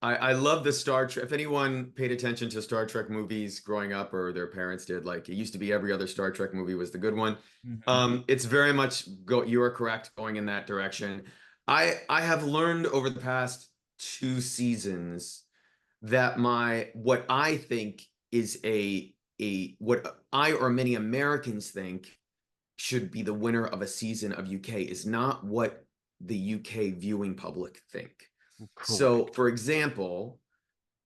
I love the Star Trek. If anyone paid attention to Star Trek movies growing up, or their parents did, like it used to be every other Star Trek movie was the good one. Mhm. It's very much you are correct going in that direction. I have learned over the past 2 seasons that what I think is what I or many Americans think should be the winner of a season of UK is not what the UK viewing public think. So, Correct. for example,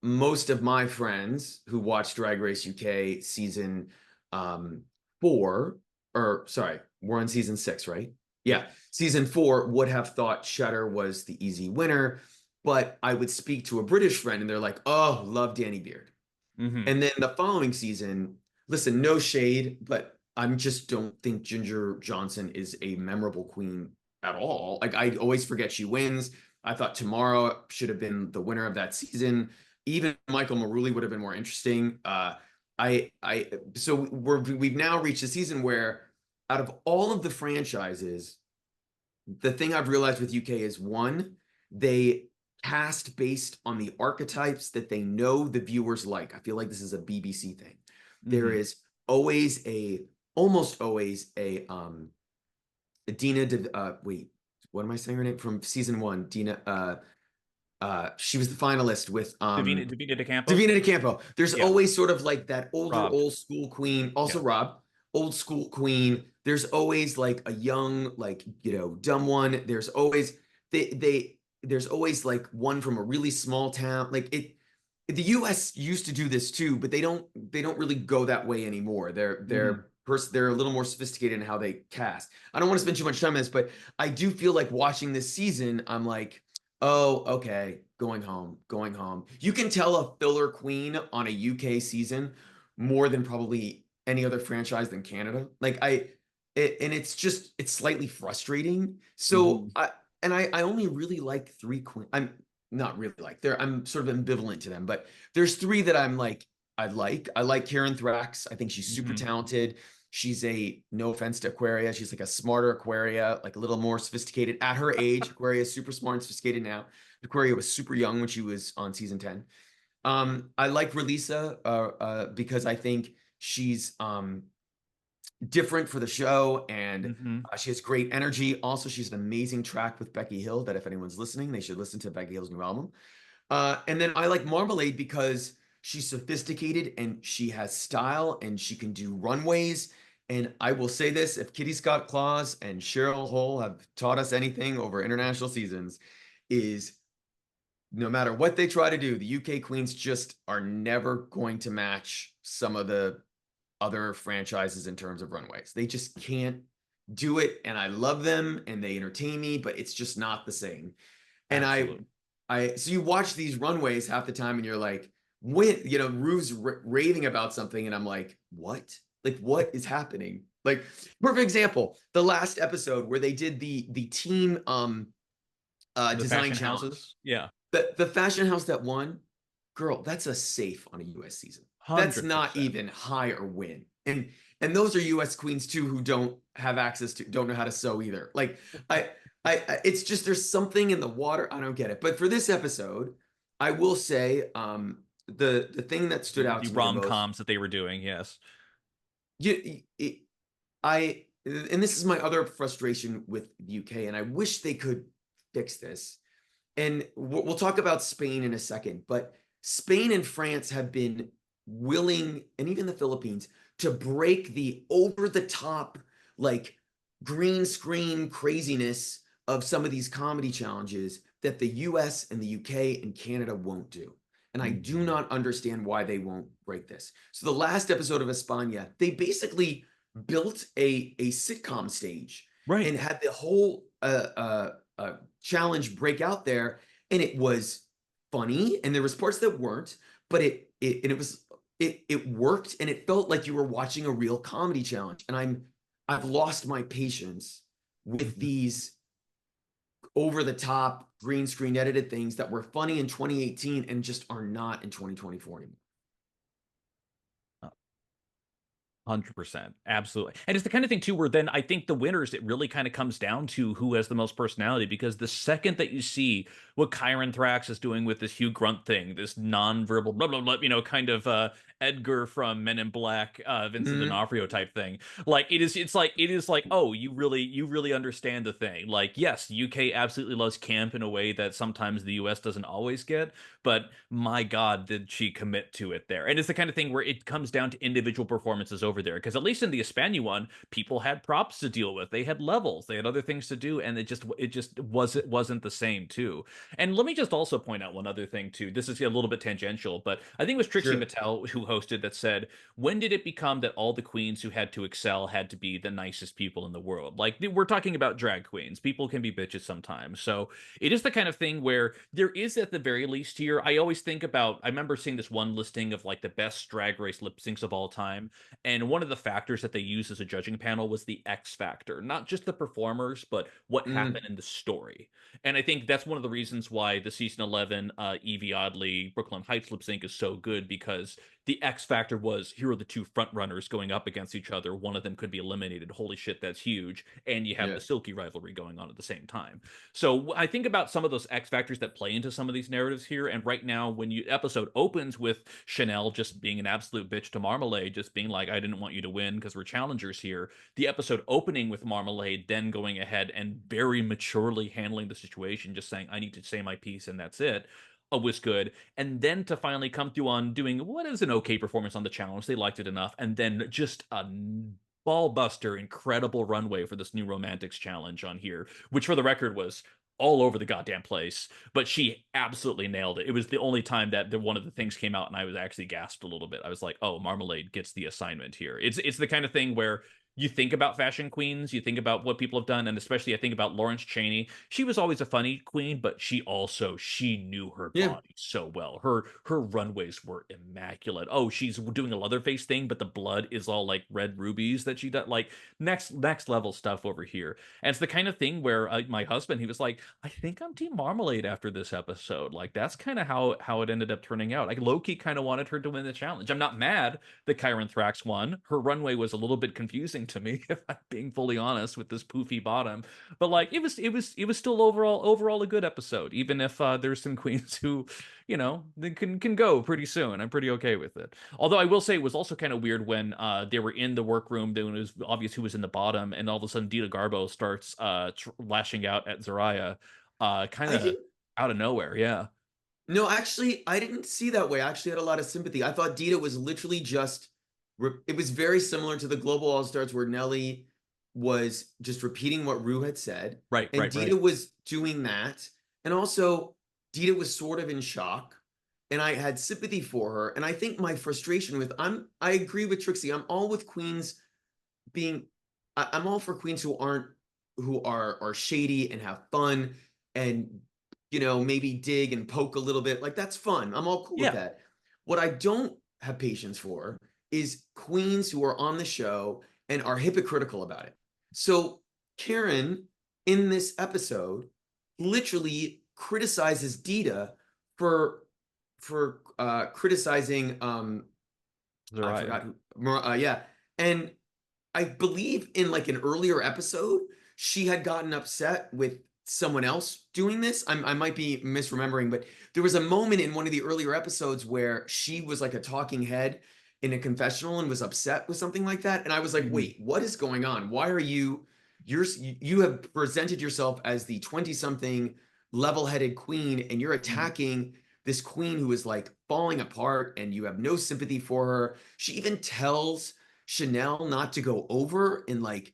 most of my friends who watched Drag Race UK season 4, or sorry, we're on season 6, right? Yeah. Yeah, season 4 would have thought Shutter was the easy winner, but I would speak to a British friend and they're like, "Oh, love Danny Beard." Hmm. And then the following season, listen, no shade, but I just don't think Ginger Johnson is a memorable queen at all. Like I always forget she wins. I thought Tomorrow should have been the winner of that season. Even Michael Maruli would have been more interesting. So we've now reached a season where out of all of the franchises, the thing I've realized with UK is one, they cast based on the archetypes that they know the viewers like. I feel like this is a BBC thing. There Hmm. is always almost always Dina. Wait, what am I saying her name from season 1? Dina. She was the finalist with Davina De Campos. Davina De Campo. There's Yeah. always sort of like that older, Robbed. old school queen. Yeah. Also, Rob, old school queen. There's always like a young, like dumb one. There's always there's always like one from a really small town. Like it. The U.S. used to do this too, but they don't really go that way anymore. Hmm. They're a little more sophisticated in how they cast. I don't want to spend too much time on this, but I do feel like watching this season, I'm like, oh, okay, going home, going home. You can tell a filler queen on a UK season more than probably any other franchise than Canada. And it's slightly frustrating. So Hmm. I only really like 3 queens. I'm not really like I'm sort of ambivalent to them, but there's 3 that I'm like, I like Karen Thrax. I think she's super Hmm. talented. She's no offense to Aquaria, she's like a smarter Aquaria, like a little more sophisticated at her age. Aquaria is super smart and sophisticated now. Aquaria was super young when she was on season 10. I like Relisa because I think she's different for the show, and Hmm. she has great energy. Also, she's an amazing track with Becky Hill that if anyone's listening, they should listen to Becky Hill's new album. And then I like Marmalade because she's sophisticated and she has style and she can do runways. And I will say this, if Kitty Scott Claus and Cheryl Hole have taught us anything over international seasons, is no matter what they try to do, the UK queens just are never going to match some of the other franchises in terms of runways. They just can't do it. And I love them and they entertain me, but it's just not the same. And Absolutely. so you watch these runways half the time and you're like, when, Rue's raving about something. And I'm like, what? Like, what is happening? Like, perfect example, the last episode where they did the team The design fashion challenge. houses. Yeah. The fashion house that won, girl, that's a safe on a US season. That's not 100%. even high or win. And those are US queens too who don't have access to, don't know how to sew either. Like it's just there's something in the water. I don't get it. But for this episode, I will say the thing that stood out The to me the most, rom-coms that they were doing, yes. you, it, and this is my other frustration with the UK, and I wish they could fix this. And we'll talk about Spain in a second, but Spain and France have been willing, and even the Philippines, to break the over the top, like green screen craziness of some of these comedy challenges that the US and the UK and Canada won't do. And I do Mhm. not understand why they won't break this. So the last episode of ESPANA, they basically built a sitcom stage Right. and had the whole challenge break out there, and it was funny, and there was parts that weren't, but it worked, and it felt like you were watching a real comedy challenge. And I've lost my patience with these over the top green screen edited things that were funny in 2018 and just are not in 2024 anymore. 100%. Absolutely. And it's the kind of thing too where then I think the winners, it really kind of comes down to who has the most personality, because the second that you see what Kyron Thrax is doing with this Hugh Grunt thing, this non-verbal blah blah blah, kind of Edgar from Men in Black, Vincent Mm-hmm. D'Onofrio type thing. Like it is like, oh, you really understand the thing. Like, yes, UK absolutely loves camp in a way that sometimes the US doesn't always get, but my God, did she commit to it there? And it's the kind of thing where it comes down to individual performances over there. Because at least in the Espana one, people had props to deal with, they had levels, they had other things to do, and it just wasn't the same too. And let me just also point out one other thing too. This is a little bit tangential, but I think it was Trixie Sure. Mattel who hosted that said, when did it become that all the queens who had to excel had to be the nicest people in the world? Like, we're talking about drag queens. People can be bitches sometimes. So it is the kind of thing where there is at the very least here. I always think about, I remember seeing this one listing of like the best drag race lip syncs of all time. And one of the factors that they used as a judging panel was the X factor, not just the performers, but what Mm, happened in the story. And I think that's one of the reasons why the season 11 Evie Oddly Brooklyn Heights lip sync is so good, because the X factor was, here are the two front runners going up against each other. One of them could be eliminated. Holy shit, that's huge. And you have yeah. the Silky rivalry going on at the same time. So I think about some of those X factors that play into some of these narratives here. And right now, when you episode opens with Chanel just being an absolute bitch to Marmalade, just being like, I didn't want you to win because we're challengers here. The episode opening with Marmalade then going ahead and very maturely handling the situation, just saying, I need to say my piece and that's it, was good. And then to finally come through on doing what is an okay performance on the challenge, they liked it enough, and then just a ball buster, incredible runway for this new romantics challenge on here, which for the record was all over the goddamn place, but she absolutely nailed it. It was the only time that one of the things came out and I was actually gasped a little bit. I was like, "Oh, Marmalade gets the assignment here." It's the kind of thing where you think about fashion queens, you think about what people have done, and especially I think about Lawrence Chaney. She was always a funny queen, but she knew her Yeah. body so well. Her runways were immaculate. Oh, she's doing a Leatherface thing, but the blood is all like red rubies that she does. Like next level stuff over here. And it's the kind of thing where my husband, he was like, I think I'm Team Marmalade after this episode. Like that's kind of how it ended up turning out. Like Loki kind of wanted her to win the challenge. I'm not mad that Kyron Thrax won. Her runway was a little bit confusing to me, if I'm being fully honest, with this poofy bottom. But like it was still overall a good episode, even if there's some queens who, they can go pretty soon. I'm pretty okay with it. Although I will say it was also kind of weird when they were in the workroom, then it was obvious who was in the bottom, and all of a sudden Dita Garbo starts lashing out at Zaraya, kind I of didn't. out of nowhere. Yeah. No, actually, I didn't see that way. I actually had a lot of sympathy. I thought Dita was literally just. It was very similar to the Global All Stars where Nelly was just repeating what Rue had said, Right, and right, Dita right. was doing that, and also Dita was sort of in shock, and I had sympathy for her. And I think my frustration with I agree with Trixie. I'm all with queens being. I'm all for queens who are shady and have fun and maybe dig and poke a little bit. Like that's fun. I'm all cool with Yeah. that. What I don't have patience for is queens who are on the show and are hypocritical about it. So Karen in this episode literally criticizes Dita for criticizing I Zaraya. forgot yeah, and I believe in like an earlier episode, she had gotten upset with someone else doing this. I might be misremembering, but there was a moment in one of the earlier episodes where she was like a talking head in a confessional and was upset with something like that. And I was like, Mhm. wait, what is going on? Why are you have presented yourself as the 20 something level headed queen and you're Mhm. attacking this queen who is like falling apart and you have no sympathy for her. She even tells Chanel not to go over and like,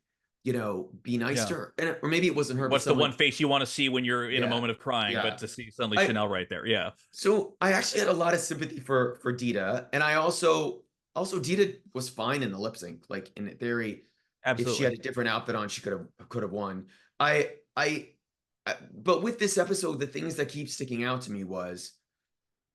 be nice to Yeah. her. Or maybe it wasn't her, but What's the someone. one face you want to see when you're in a Yeah. moment of crying, but Yeah. to see suddenly I Chanel right there? Yeah, so I actually had a lot of sympathy for Dita. And I also Dita was fine in the lip sync. Like in theory, if she had absolutely. a different outfit on, she could have won. But with this episode, the things that keep sticking out to me was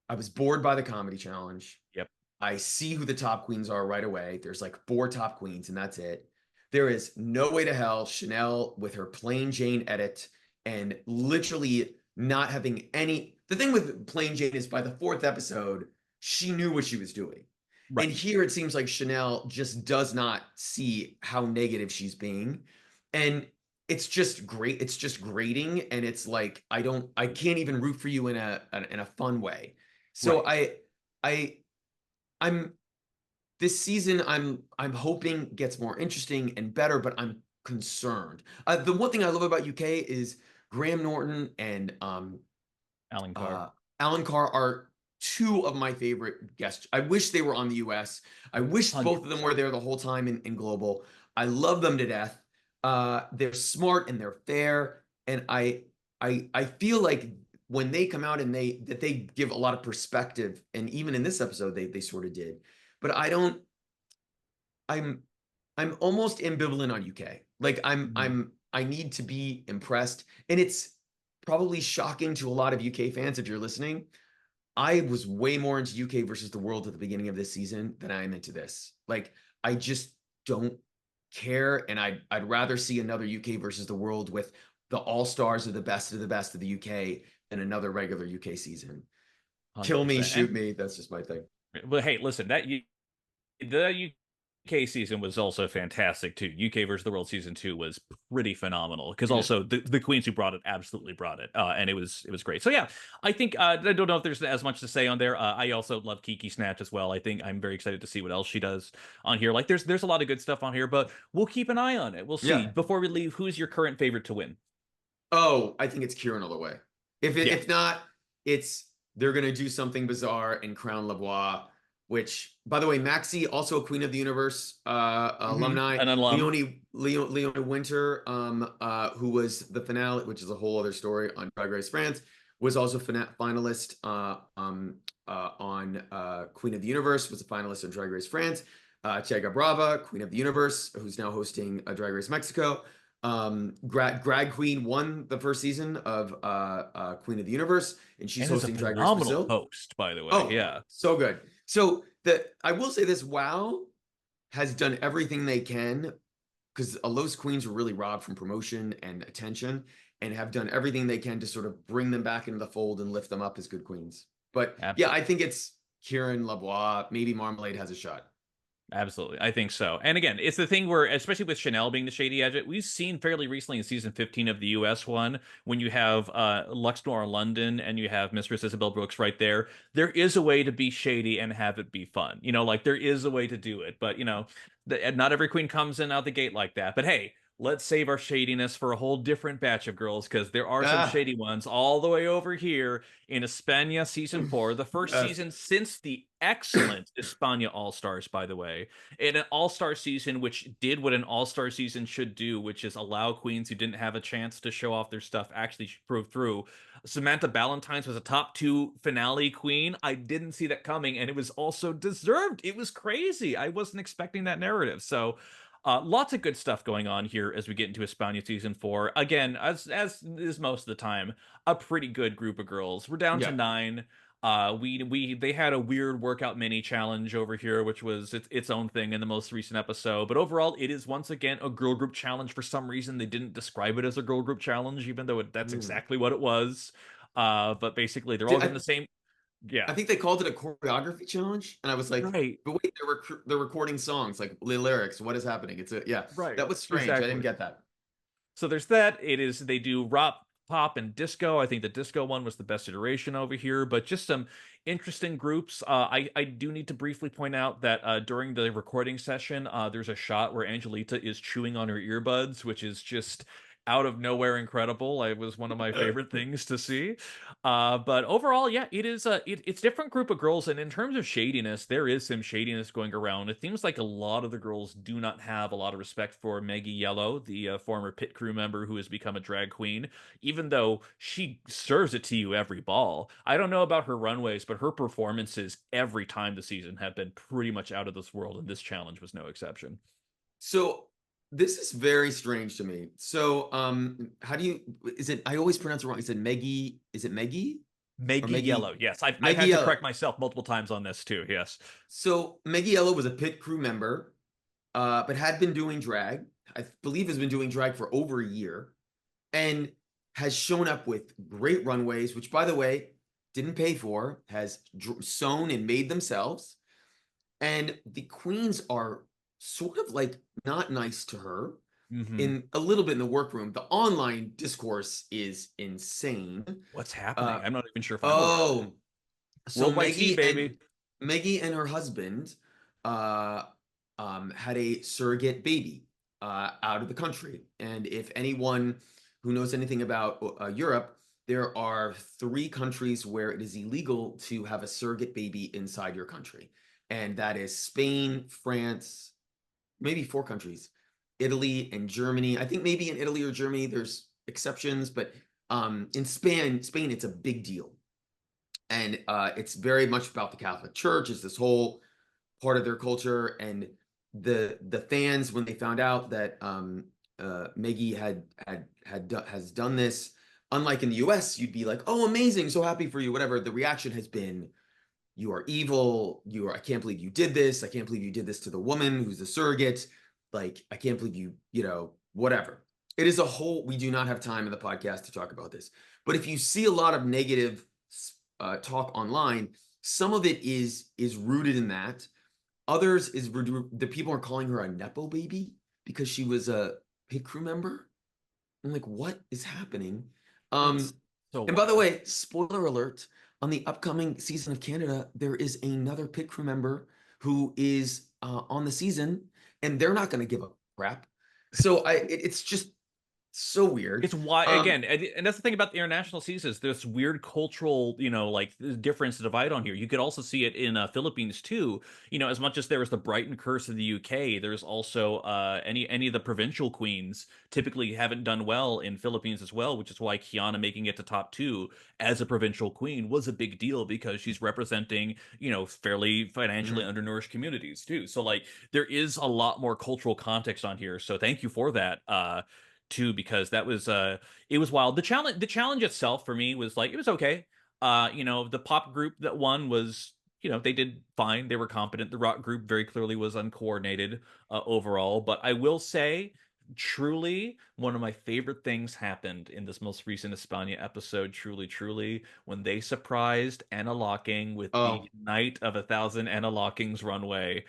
I was bored by the comedy challenge. Yep. I see who the top queens are right away. There's like four top queens, and that's it. There is no way to hell Chanel with her plain Jane edit and literally not having any. The thing with plain Jane is by the fourth episode, she knew what she was doing. And Right. here it seems like Chanel just does not see how negative she's being. And it's just great. It's just grating. And it's like, I can't even root for you in a fun way. So Right. I I'm this season I'm hoping gets more interesting and better, but I'm concerned. The one thing I love about UK is Graham Norton and Alan Carr. uh, Alan Carr are two of my favorite guests. I wish they were on the US. I wish both of them were 100%. there the whole time in Global. I love them to death. They're smart and they're fair, and I feel like when they come out and they give a lot of perspective, and even in this episode they sort of did. But I don't. I'm I'm almost ambivalent on UK. Like Mhm. I need to be impressed, and it's probably shocking to a lot of UK fans if you're listening. I was way more into UK versus the world at the beginning of this season than I am into this. Like I just don't care, and I'd rather see another UK versus the world with the all stars of the best of the UK than another regular UK season. Kill me, 100%. shoot And me. That's just my thing. well, hey, listen, the UK season was also fantastic too. UK versus the World season 2 was pretty phenomenal because Yeah. also the queens who brought it absolutely brought it, and it was great. So yeah, I think I don't know if there's as much to say on there. I also love Kiki Snatch as well. I think I'm very excited to see what else she does on here. Like there's a lot of good stuff on here, but we'll keep an eye on it. We'll see. Yeah. Before we leave, who's your current favorite to win? Oh, I think it's Kieran all the way. Yeah, If not, it's they're gonna do something bizarre and crown Lavoie, which by the way, Maxi, also a Queen of the Universe alumni, an alum. Leonie Winter, who was the finale, which is a whole other story on Drag Race France, was also finalist on Queen of the Universe, was a finalist on Drag Race France. Chega Brava, Queen of the Universe, who's now hosting Drag Race Mexico. Drag Queen won the first season of Queen of the Universe, and she's And is a hosting Drag Race phenomenal Brazil. host, by the way. Oh, Yeah. so good. So I will say this: WoW has done everything they can because those queens were really robbed from promotion and attention, and have done everything they can to sort of bring them back into the fold and lift them up as good queens. But yeah, I Absolutely. think it's Kieran Lavoie. Maybe Marmalade has a shot. Absolutely. I think so. And again, it's the thing where, especially with Chanel being the shady edge, we've seen fairly recently in season 15 of the US one, when you have Lux Noir London and you have Mistress Isabel Brooks right there, there is a way to be shady and have it be fun. Like there is a way to do it. But, not every queen comes in out the gate like that. But hey, let's save our shadiness for a whole different batch of girls because there are some Ah, shady ones all the way over here in España season 4, the first yes. season since the excellent España All Stars, by the way, in an all-star season which did what an all-star season should do, which is allow queens who didn't have a chance to show off their stuff actually prove through. Samantha Ballantyne's was a top 2 finale queen. I didn't see that coming, and it was also deserved. It was crazy. I wasn't expecting that narrative. So lots of good stuff going on here as we get into España season 4. Again, as is most of the time, a pretty good group of girls. We're down to Yeah. 9. We they had a weird workout mini challenge over here, which was its own thing in the most recent episode. But overall, it is once again a girl group challenge. For some reason, they didn't describe it as a girl group challenge, even though that's Mm. exactly what it was. But basically, they're all Did- getting I, the same. I Yeah, think they called it a choreography challenge, and I was like, right, but wait, they're recording songs, like the lyrics. What is happening? Yeah, right, that was strange. I didn't exactly. get that. So there's that. They do rock, pop, and disco. I think the disco one was the best iteration over here, but just some interesting groups. I do need to briefly point out that during the recording session, there's a shot where Angelita is chewing on her earbuds, which is just out of nowhere incredible. It was one of my favorite things to see. But overall, yeah, it's different group of girls, and in terms of shadiness, there is some shadiness going around. It seems like a lot of the girls do not have a lot of respect for Maggie Yellow, the former pit crew member who has become a drag queen, even though she serves it to you every ball. I don't know about her runways, but her performances every time the season have been pretty much out of this world, and this challenge was no exception. So this is very strange to me. So, how do you, is it, I always pronounce it wrong. Is it Maggie or Maggie Maggie? Yellow, yes, I've Maggie had to Yellow. correct myself multiple times on this too. Yes. So Maggie Yellow was a pit crew member, but had been doing drag. I believe has been doing drag for over a year, and has shown up with great runways, which by the way, didn't pay for, has sewn and made themselves. And the queens are sort of like not nice to her Hmm. in a little bit in the workroom. The online discourse is insane. What's Uh, happening? I'm not even sure if I'm aware of it. oh, so Worldwide tea, baby. Maggie and her husband uh, had a surrogate baby out of the country. And if anyone who knows anything about Europe, there are 3 countries where it is illegal to have a surrogate baby inside your country, and that is Spain, France, maybe 4 countries, Italy and Germany. I think maybe in Italy or Germany there's exceptions, but in Spain it's a big deal, and it's very much about the Catholic Church. It's this whole part of their culture, and the fans, when they found out that Maggie has done this, unlike in the U.S., you'd be like, "Oh, amazing, so happy for you," whatever. The reaction has been, "You are evil. You are. I can't believe you did this. I can't believe you did this to the woman who's the surrogate. Like, I can't believe whatever." It is a whole. We do not have time in the podcast to talk about this, but if you see a lot of negative talk online, some of it is rooted in that. Others is the people are calling her a nepo baby because she was a pit crew member. I'm like, what is happening? It's Um, so and by the wild. way, spoiler alert, on the upcoming season of Canada, there is another pit crew member who is on the season, and they're not going to give a crap. So it's just So weird. It's why, again, and that's the thing about the international seasons. There's weird cultural, like difference to divide on here. You could also see it in Philippines too. As much as there is the Brighton curse of the UK, there's also any of the provincial queens typically haven't done well in Philippines as well, which is why Kiana making it to top two as a provincial queen was a big deal because she's representing, fairly financially Mhm. undernourished communities too. So like there is a lot more cultural context on here. So thank you for that. Too, because that was it was wild. The challenge itself for me was like it was okay. The pop group that won was, they did fine. They were competent. The rock group very clearly was uncoordinated overall, but I will say truly one of my favorite things happened in this most recent Espana episode, truly, when they surprised Anna Locking with the Oh, Night of 1,000 Anna Lockings runway.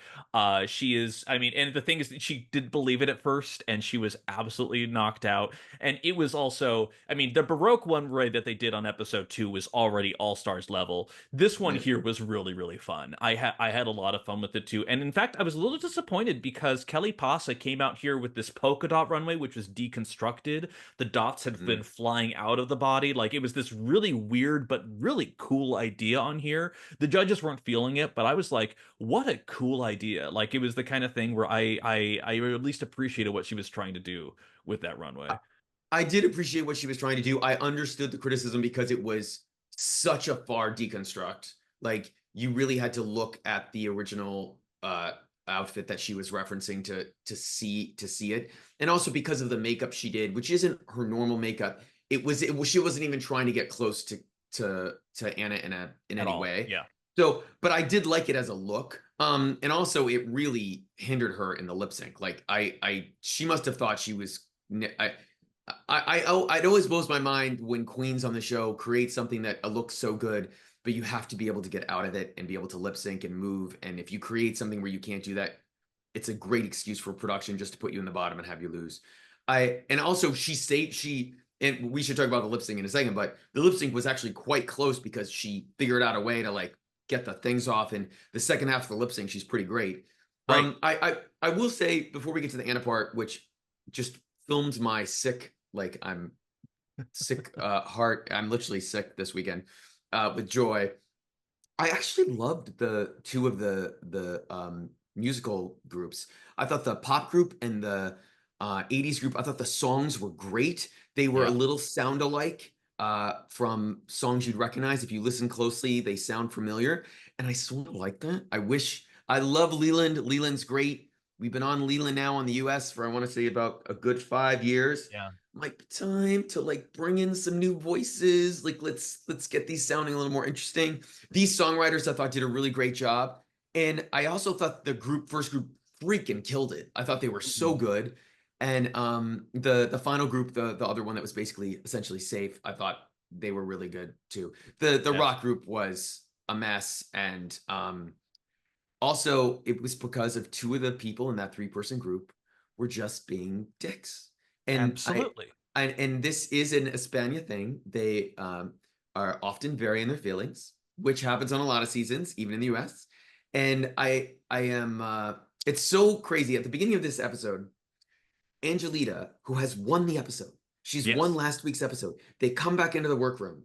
She is, I mean, and the thing is that she did believe it at first, and she was absolutely knocked out. And it was also, I mean, the Baroque one right that they did on episode 2 was already all stars level. This one yeah. here was really fun. I had a lot of fun with it too. And in fact, I was a little disappointed because Kelly Pasa came out here with this polka dot runway, which was deconstructed. The dots had been Mhm. flying out of the body. Like it was this really weird but really cool idea on here. The judges weren't feeling it, but I was like, what a cool idea. Like it was the kind of thing where I at least appreciated what she was trying to do with that I runway. I did appreciate what she was trying to do. I understood the criticism because it was such a far deconstruct. Like you really had to look at the original outfit that she was referencing to see it. And also because of the makeup she did, which isn't her normal makeup. It was she wasn't even trying to get close to Anna in At any all. way. Yeah. So, but I did like it as a look. And also it really hindered her in the lip sync. Like she must have thought she was it always blows my mind when queens on the show create something that looks so good, but you have to be able to get out of it and be able to lip sync and move. And if you create something where you can't do that, it's a great excuse for production just to put you in the bottom and have you lose. And also she and we should talk about the lip sync in a second, but the lip sync was actually quite close because she figured out a way to like get the things off. And the second half of the lip sync, she's pretty great. Right. I will say before we get to the Anna part, which just filmed my sick, like I'm sick heart. I'm literally sick this weekend with joy. I actually loved the two of the musical groups. I thought the pop group and the 80s group, I thought the songs were great. They were a Yeah. little sound alike from songs you'd recognize. If you listen closely, they sound familiar. And I sort of like that. I love Leland. Leland's great. We've been on Leland now on the US for, I want to say, about a good 5 years. Yeah. Might be time to like bring in some new voices. Like let's get these sounding a little more interesting. These songwriters I thought did a really great job. And I also thought the first group freaking killed it. I thought they were so Mhm. good. And the final group, the other one that was basically essentially safe, I thought they were really good too. The Yeah. rock group was a mess. And also it was because of two of the people in that three-person group were just being dicks. And Absolutely. and this is an Espana thing. They are often very in their feelings, which happens on a lot of seasons, even in the US. And I am it's so crazy. At the beginning of this episode, Angelita, who has won the episode, she's won Yes. last week's episode. They come back into the workroom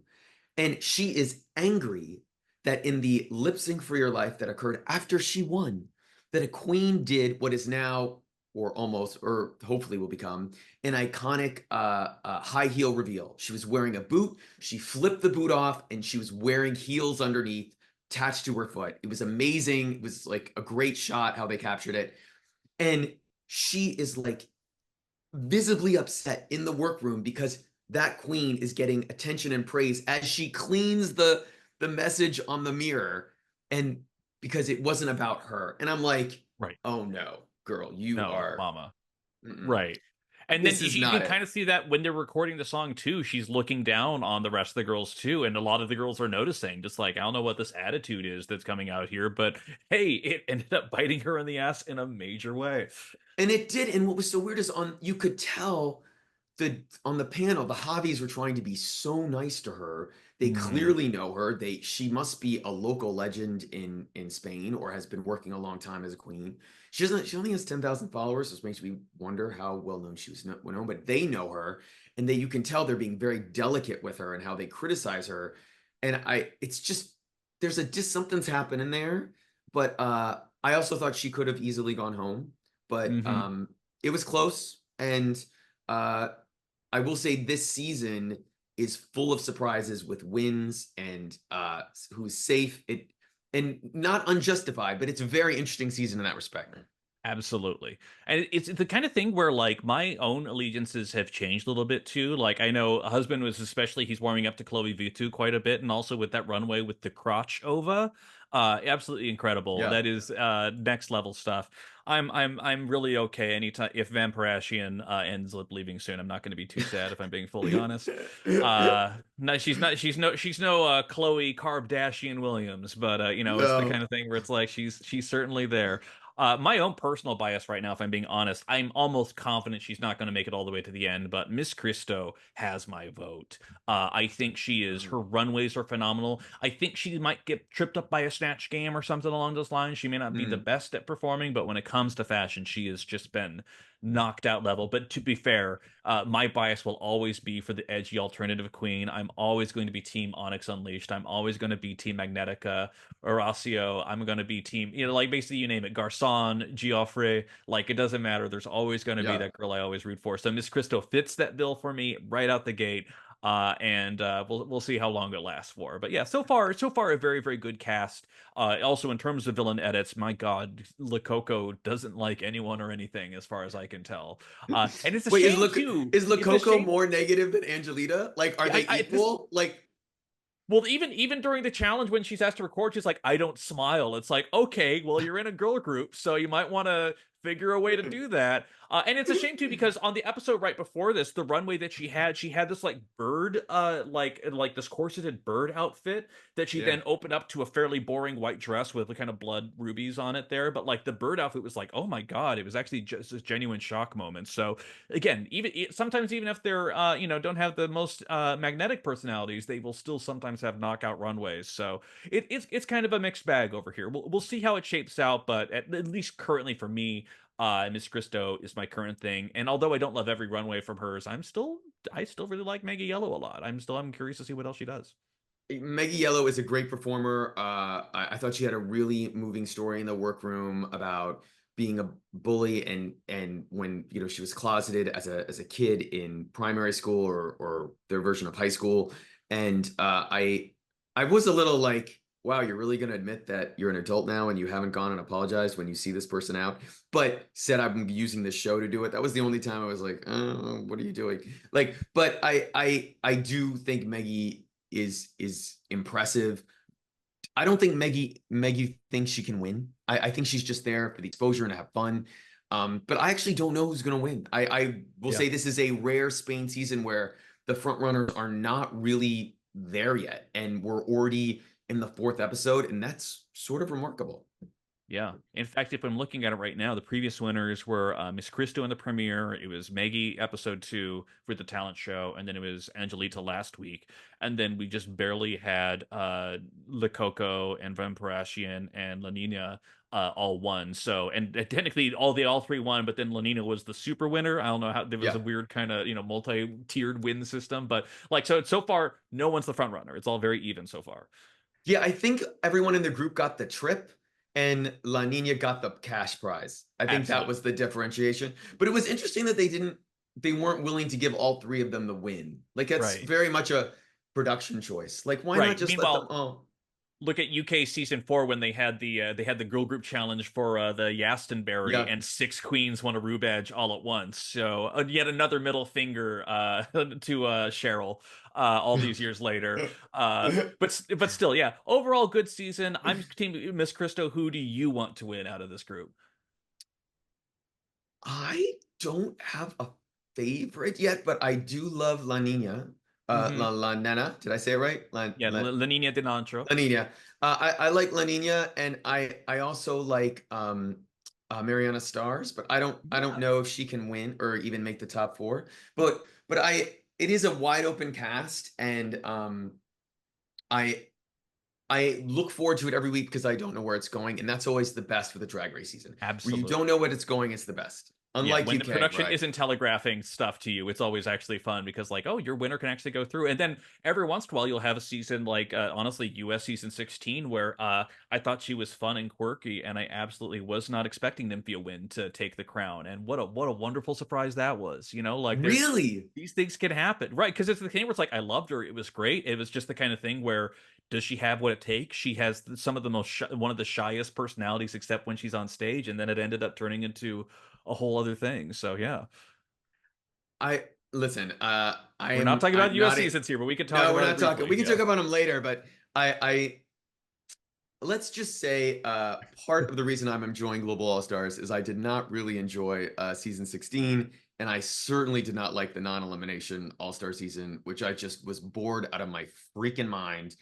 and she is angry that in the lip sync for your life that occurred after she won, that a queen did what is now, or almost, or hopefully will become, an iconic high heel reveal. She was wearing a boot. She flipped the boot off and she was wearing heels underneath attached to her foot. It was amazing. It was like a great shot how they captured it. And she is like visibly upset in the workroom because that queen is getting attention and praise as she cleans the message on the mirror, and because it wasn't about her. And I'm like, Right. oh no, girl, you No, are mama. mm-mm. Right. And then This you, is you not can it. kind of see that when they're recording the song too, she's looking down on the rest of the girls too, and a lot of the girls are noticing, just like, I don't know what this attitude is that's coming out here, but hey, it ended up biting her in the ass in a major way. And it did. And what was so weird is on you could tell on the panel, the Javis were trying to be so nice to her. They Mhm. clearly know her. She must be a local legend in Spain or has been working a long time as a queen. She only has 10,000 followers, which makes me wonder how well known she was known, but they know her, and you can tell they're being very delicate with her and how they criticize her. And it's just something's happening there. But I also thought she could have easily gone home, but Mhm. it was close. And uh, I will say this season is full of surprises with wins and who's safe. And not unjustified, but it's a very interesting season in that respect. Absolutely. And it's the kind of thing where like my own allegiances have changed a little bit too. Like I know a husband was especially he's warming up to Chloe Vitu quite a bit and also with that runway with the crotch ova. Absolutely incredible. Yeah. That is next level stuff. I'm really okay anytime if Vampirashian ends up leaving soon. I'm not going to be too sad if I'm being fully honest. No, she's no Chloe Kardashian Williams, but you know, it's the No. kind of thing where it's like she's certainly there. My own personal bias right now, if I'm being honest, I'm almost confident she's not going to make it all the way to the end, but Miss Christo has my vote. I think she is. Her runways are phenomenal. I think she might get tripped up by a snatch game or something along those lines. She may not be the Mm, best at performing, but when it comes to fashion, she has just been knocked out level. But to be fair, my bias will always be for the edgy alternative queen. I'm always going to be Team Onyx Unleashed. I'm always going to be Team Magnetica. Horacio, I'm gonna be team, you know, like basically you name it, Garcon, Geoffrey, like it doesn't matter. There's always gonna be yeah. that girl I always root for. So Miss Christo fits that bill for me right out the gate. And we'll see how long it lasts for. But yeah, so far a very very good cast. Also in terms of villain edits, my God, Lococo doesn't like anyone or anything as far as I can tell. And it's a Wait, shame too. is It's a Lococo shame. more negative than Angelita? Like, are Yeah, they I this equal? Like, Well, even during the challenge when she's asked to record, she's like, "I don't smile." It's like, okay, well, you're in a girl group, so you might want to figure a way to do that. And it's a shame too because on the episode right before this, the runway that she had this like bird, like this corseted bird outfit that she yeah. then opened up to a fairly boring white dress with the kind of blood rubies on it there. But like the bird outfit was like, oh my god, it was actually just a genuine shock moment. So again, even sometimes even if they're you know don't have the most magnetic personalities, they will still sometimes have knockout runways. So it's kind of a mixed bag over here. We'll see how it shapes out, but at least currently for me, Miss Christo is my current thing. And although I don't love every runway from hers, I still really like Maggie Yellow a lot. I'm curious to see what else she does. Maggie Yellow is a great performer. I thought she had a really moving story in the workroom about being a bully and when she was closeted as a kid in primary school or their version of high school. And I was a little like, wow, you're really going to admit that you're an adult now and you haven't gone and apologized when you see this person out, but said I'm using this show to do it. That was the only time I was like, oh, what are you doing? Like, but I do think Maggie is impressive. I don't think Maggie thinks she can win. I think she's just there for the exposure and to have fun. But I actually don't know who's going to win. I will Yeah. say this is a rare Spain season where the front runners are not really there yet, and we're already in the fourth episode, and that's sort of remarkable. Yeah. In fact, if I'm looking at it right now, the previous winners were Miss Christo in the premiere. It was Maggie episode 2 for the talent show, and then it was Angelita last week. And then we just barely had Le Coco and Vampirashian and La Nina all won. So, and technically all three won, but then La Nina was the super winner. I don't know how there was a Yeah. weird kind of, multi-tiered win system, but like so far no one's the front runner. It's all very even so far. Yeah, I think everyone in the group got the trip and La Nina got the cash prize. I think that Absolutely. was the differentiation. But it was interesting that they weren't willing to give all three of them the win. Like that's Right. very much a production choice. Like why not Right. just let them Meanwhile, oh look at UK season 4 when they had the girl group challenge for the Yastonberry yeah. and 6 queens won a Rue badge all at once. So yet another middle finger to Cheryl all these years later. But still, yeah. Overall, good season. I'm team Miss Christo. Who do you want to win out of this group? I don't have a favorite yet, but I do love La Nina. Hmm. La Nana. Did I say it right? Yeah, La Nina de Nantro. La Nina. I like La Nina, and I also like Mariana Stars, but I don't Yeah. know if she can win or even make the top four. But but it is a wide open cast, and I I look forward to it every week because I don't know where it's going, and that's always the best for the drag race season. Where you don't Absolutely. know what it's going, it's the best. Yeah, Unlike when the UK, production right? isn't telegraphing stuff to you, it's always actually fun because, like, oh, your winner can actually go through. And then every once in a while, you'll have a season like, honestly, US season 16, where I thought she was fun and quirky, and I absolutely was not expecting Nymphia Win to take the crown. And what a wonderful surprise that was. You know, like there's Really? these things can happen, right? Because it's the thing where it's like I loved her, it was great. It was just the kind of thing where does she have what it takes? She has some of the one of the shyest personalities, except when she's on stage, and then it ended up turning into a whole other thing. So yeah, I listen. we're not talking about I'm U.S. not. seasons here, but we could talk No, we're about it not talking. briefly. We can Yeah. talk about them later, but I let's just say part of the reason I'm enjoying Global All Stars is I did not really enjoy season 16, and I certainly did not like the non-elimination All Star season, which I just was bored out of my freaking mind.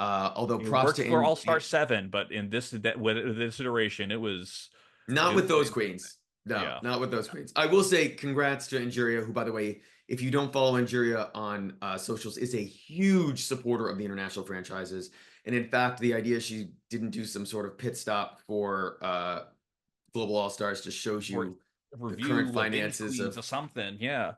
Although It props worked to for All Star 7, but in with this iteration, not it with was those basically queens. No, yeah. not with those queens. I will say congrats to Injuria, who, by the way, if you don't follow Injuria on socials, is a huge supporter of the international franchises. And in fact, the idea she didn't do some sort of pit stop for Global All Stars just shows For you the current review of Vintage finances Queens of or something. Yeah.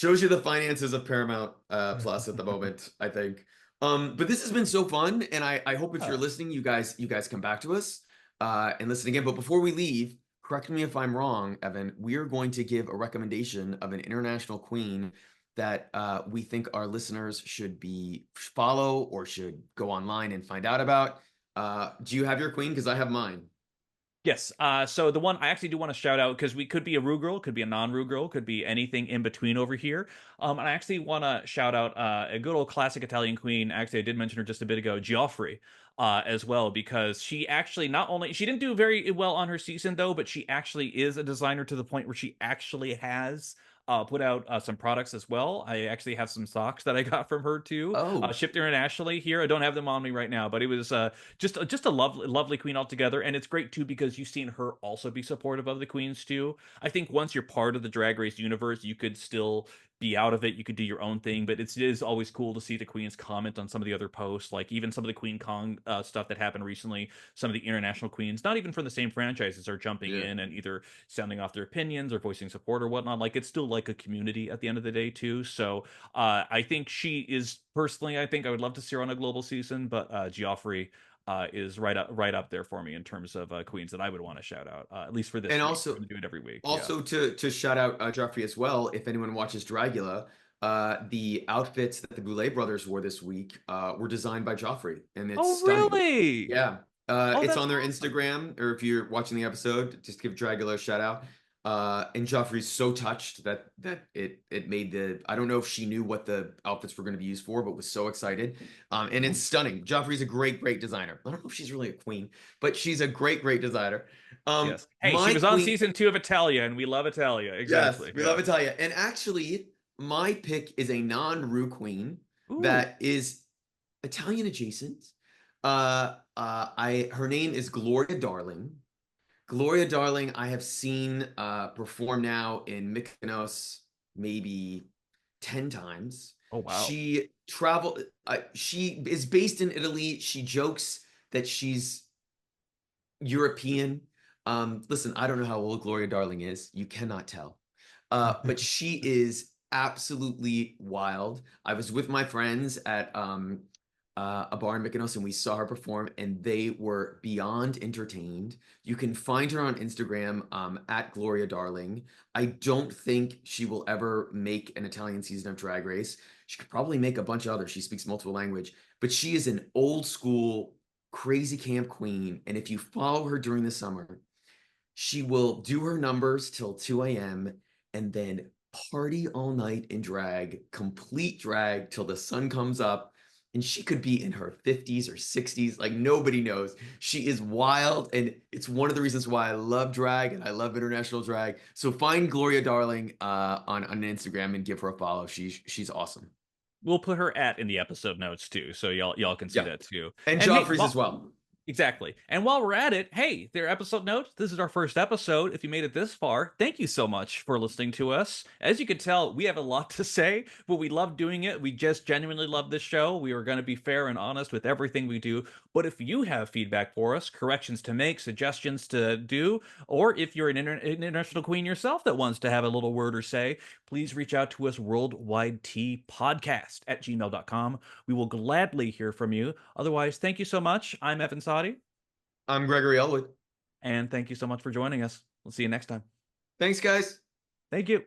Paramount Plus at the moment, I think. But this has been so fun, and I hope if you're Yeah. listening, you guys come back to us and listen again. But before we leave, correct me if I'm wrong, Evan. We are going to give a recommendation of an international queen that we think our listeners should be follow or should go online and find out about. Do you have your queen? Because I have mine. Yes. So the one I actually do want to shout out because we could be a Rue girl, could be a non-Rue girl, could be anything in between over here. And I actually want to shout out a good old classic Italian queen. Actually, I did mention her just a bit ago, Geoffrey, as well, because she actually not only she didn't do very well on her season though, but she actually is a designer to the point where she actually has. Put out some products as well. I actually have some socks that I got from her too, Oh, shipped internationally here. I don't have them on me right now, but it was just a lovely queen altogether, and it's great too because you've seen her also be supportive of the queens too. I think once you're part of the drag race universe, you could still be out of it, you could do your own thing, but it is always cool to see the queens comment on some of the other posts, like even some of the Queen Kong stuff that happened recently. Some of the international queens, not even from the same franchises, are jumping yeah. in and either sounding off their opinions or voicing support or whatnot. Like it's still like a community at the end of the day too. So I think she is personally, I think I would love to see her on a global season, but Geoffrey is right up there for me in terms of queens that I would want to shout out, at least for And this week. We're also, gonna do it every week. Yeah. also to shout out Joffrey as well, if anyone watches Dragula, the outfits that the Goulet brothers wore this week were designed by Joffrey, and it's Oh, stunning. really? Yeah, Oh, it's that's on their awesome. Instagram, or if you're watching the episode, just give Dragula a shout out. And Joffrey's so touched that it made the. I don't know if she knew what the outfits were going to be used for, but was so excited. And it's stunning. Joffrey's a great designer. I don't know if she's really a queen, but she's a great designer. Yes. Hey, she My was on queen. season 2 of Italia, and we love Italia. Yes, Exactly. we love Yeah. Italia. And actually, my pick is a non-Rue queen Ooh. that is Italian adjacent. Her name is Gloria Darling. Gloria Darling, I have seen perform now in Mykonos maybe 10 times. Oh, wow. She is based in Italy. She jokes that she's European. Listen, I don't know how old Gloria Darling is. You cannot tell. But she is absolutely wild. I was with my friends at a bar in Mykonos and we saw her perform, and they were beyond entertained. You can find her on Instagram at Gloria Darling. I don't think she will ever make an Italian season of Drag Race. She could probably make a bunch of others. She speaks multiple language, but she is an old school crazy camp queen. And if you follow her during the summer, she will do her numbers till 2 a.m. and then party all night in drag, complete drag till the sun comes up. And she could be in her 50s or 60s, like nobody knows. She is wild, and it's one of the reasons why I love drag and I love international drag. So find Gloria Darling on Instagram and give her a follow. She's awesome. We'll put her at in the episode notes too, so y'all can see Yeah, that too. and And hey, Joffrey's as well. Exactly. And while we're at it, hey, their episode notes. This is our first episode. If you made it this far, thank you so much for listening to us. As you can tell, we have a lot to say, but we love doing it. We just genuinely love this show. We are going to be fair and honest with everything we do. But if you have feedback for us, corrections to make, suggestions to do, or if you're an international queen yourself that wants to have a little word or say, please reach out to us worldwidetpodcast@gmail.com. We will gladly hear from you. Otherwise, thank you so much. I'm Evan Sawdey, I'm Gregory Ellwood. and thank you so much for joining us. We'll see you next time. Thanks, guys. Thank you.